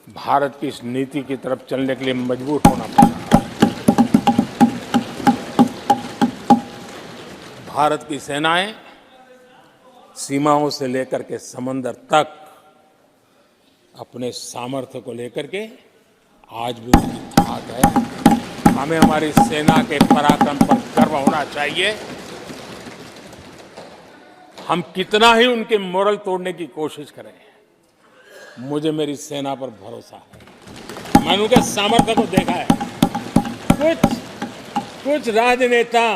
भारत की इस नीति की तरफ चलने के लिए मजबूर होना पड़ा। भारत की सेनाएं सीमाओं से लेकर के समंदर तक अपने सामर्थ्य को लेकर के आज भी उनकी ताकत है। हमें हमारी सेना के पराक्रम पर गर्व होना चाहिए। हम कितना ही उनके मोरल तोड़ने की कोशिश करें, मुझे मेरी सेना पर भरोसा है। मैंने उनके सामर्थ्य को देखा है। कुछ राजनेता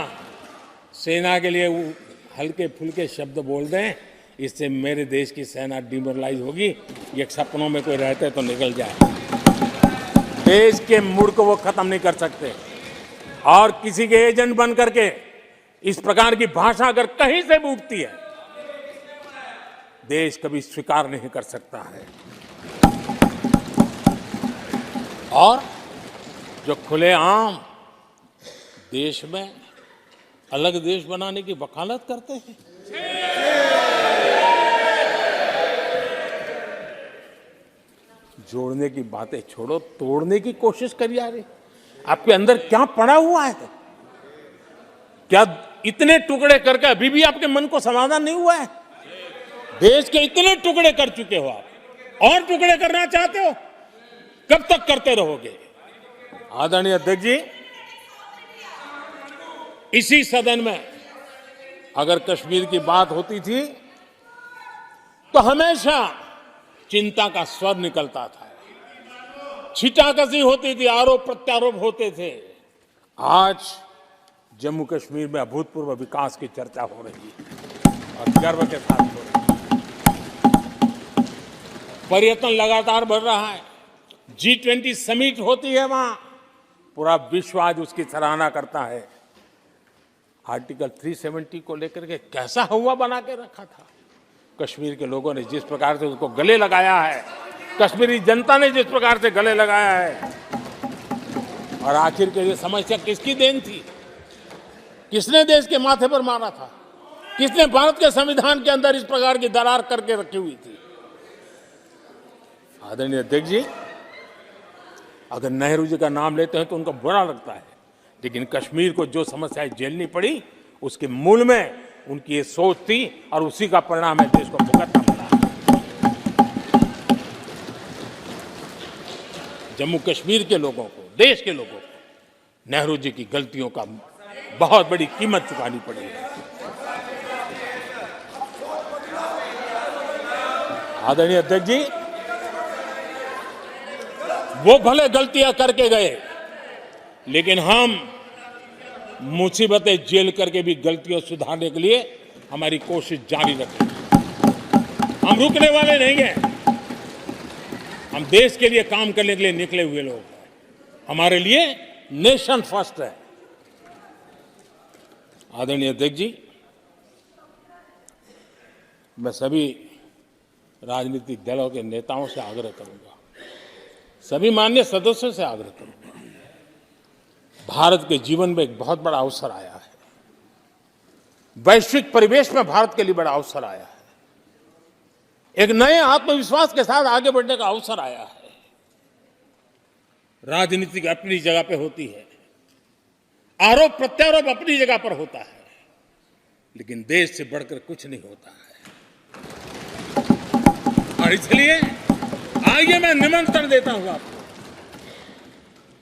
सेना के लिए हल्के फुल्के शब्द बोल दें, इससे मेरे देश की सेना डिमोरलाइज होगी। ये सपनों में कोई रहते तो निकल जाए। देश के मूड को वो खत्म नहीं कर सकते, और किसी के एजेंट बन करके इस प्रकार की भाषा अगर कहीं से भी उठती है, देश कभी स्वीकार नहीं कर सकता है। और जो खुलेआम देश में अलग देश बनाने की वकालत करते हैं, जोड़ने की बातें छोड़ो, तोड़ने की कोशिश करिए। आ रही आपके अंदर क्या पड़ा हुआ है? क्या इतने टुकड़े करके अभी भी आपके मन को समाधान नहीं हुआ है? देश के इतने टुकड़े कर चुके हो आप, और टुकड़े करना चाहते हो? कब तक करते रहोगे? आदरणीय अध्यक्ष जी, इसी सदन में अगर कश्मीर की बात होती थी तो हमेशा चिंता का स्वर निकलता था, छिटाकशी होती थी, आरोप प्रत्यारोप होते थे। आज जम्मू कश्मीर में अभूतपूर्व विकास की चर्चा हो रही है और गर्व के साथ हो रही है। पर्यटन लगातार बढ़ रहा है। G20 समिट होती है वहां, पूरा विश्व आज उसकी सराहना करता है। आर्टिकल 370 को लेकर के कैसा हवा बना के रखा था। कश्मीर के लोगों ने जिस प्रकार से उसको गले लगाया है, कश्मीरी जनता ने जिस प्रकार से गले लगाया है, और आखिर के ये समस्या किसकी देन थी? किसने देश के माथे पर मारा था? किसने भारत के संविधान के अंदर इस प्रकार की दरार करके रखी हुई थी? आदरणीय अध्यक्ष जी, अगर नेहरू जी का नाम लेते हैं तो उनको बुरा लगता है, लेकिन कश्मीर को जो समस्याएं झेलनी पड़ी उसके मूल में उनकी ये सोच थी, और उसी का परिणाम है देश को भुगतना पड़ा। जम्मू कश्मीर के लोगों को, देश के लोगों को नेहरू जी की गलतियों का बहुत बड़ी कीमत चुकानी पड़ी है। आदरणीय अध्यक्ष जी, वो भले गलतियां करके गए, लेकिन हम मुसीबतें झेल करके भी गलतियों सुधारने के लिए हमारी कोशिश जारी रखें। हम रुकने वाले नहीं हैं। हम देश के लिए काम करने के लिए निकले हुए लोग हैं। हमारे लिए नेशन फर्स्ट है। आदरणीय अध्यक्ष जी, मैं सभी राजनीतिक दलों के नेताओं से आग्रह करूंगा, सभी माननीय सदस्यों से आग्रह करूंगा, भारत के जीवन में एक बहुत बड़ा अवसर आया है। वैश्विक परिवेश में भारत के लिए बड़ा अवसर आया है। एक नए आत्मविश्वास के साथ आगे बढ़ने का अवसर आया है। राजनीति अपनी जगह पे होती है, आरोप प्रत्यारोप अपनी जगह पर होता है, लेकिन देश से बढ़कर कुछ नहीं होता है। और इसलिए आइए मैं निमंत्रण देता हूं आपको,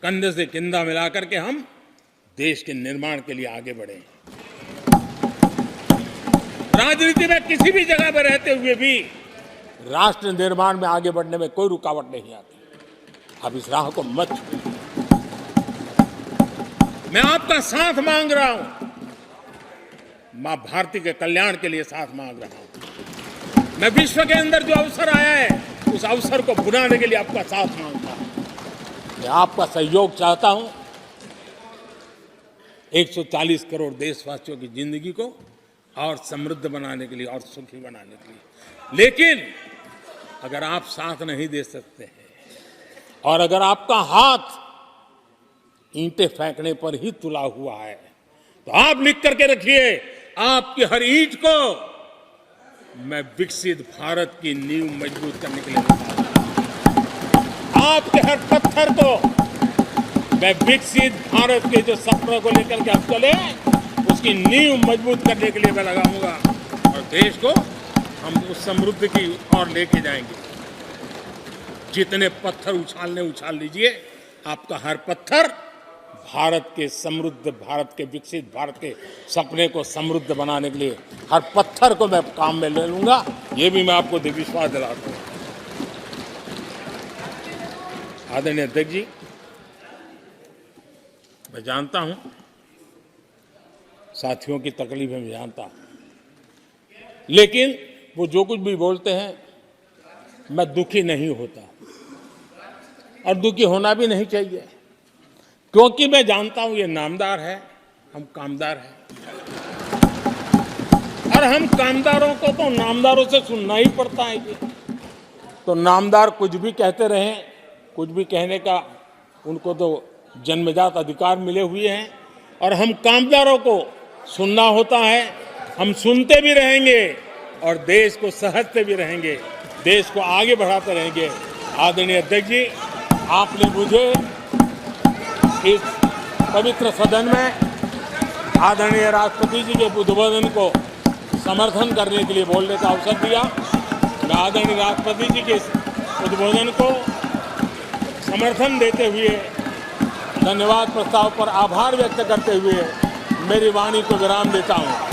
कंधे से कंधा मिलाकर के हम देश के निर्माण के लिए आगे बढ़े। राजनीति में किसी भी जगह पर रहते हुए भी राष्ट्र निर्माण में आगे बढ़ने में कोई रुकावट नहीं आती। अब इस राह को मत छोड़िए। मैं आपका साथ मांग रहा हूं, मां भारती के कल्याण के लिए साथ मांग रहा हूं। मैं विश्व के अंदर जो अवसर आया है, उस अवसर को बुलाने के लिए आपका साथ मांगता हूं। मैं आपका सहयोग चाहता हूं 140 करोड़ देशवासियों की जिंदगी को और समृद्ध बनाने के लिए और सुखी बनाने के लिए। लेकिन अगर आप साथ नहीं दे सकते हैं और अगर आपका हाथ ईंटें फेंकने पर ही तुला हुआ है तो आप लिख करके रखिए, आपकी हर ईंट को मैं विकसित भारत की नींव मजबूत करने के लिए लगाऊंगा। आपके हर पत्थर को मैं विकसित भारत के जो सपनों को लेकर के आप चले उसकी नींव मजबूत करने के लिए मैं लगाऊंगा और देश को हम उस समृद्धि की ओर लेके जाएंगे। जितने पत्थर उछाल लीजिए, आपका हर पत्थर भारत के समृद्ध, भारत के विकसित भारत के सपने को समृद्ध बनाने के लिए हर पत्थर को मैं काम में ले लूंगा। ये भी मैं आपको विश्वास दिलाता हूं। आदरणीय अध्यक्ष जी, मैं जानता हूं साथियों की तकलीफें मैं जानता हूं, लेकिन वो जो कुछ भी बोलते हैं मैं दुखी नहीं होता और दुखी होना भी नहीं चाहिए, क्योंकि मैं जानता हूं ये नामदार है, हम कामदार हैं और हम कामदारों को तो नामदारों से सुनना ही पड़ता है। ये तो नामदार कुछ भी कहते रहें, कुछ भी कहने का उनको तो जन्मजात अधिकार मिले हुए हैं और हम कामदारों को सुनना होता है। हम सुनते भी रहेंगे और देश को सहायते भी रहेंगे, देश को आगे बढ़ाते रहेंगे। आदरणीय अध्यक्ष जी, आपने मुझे इस पवित्र सदन में आदरणीय राष्ट्रपति जी के उद्बोधन को समर्थन करने के लिए बोलने का अवसर दिया। मैं आदरणीय राष्ट्रपति जी के उद्बोधन को समर्थन देते हुए, धन्यवाद प्रस्ताव पर आभार व्यक्त करते हुए मेरी वाणी को विराम देता हूं।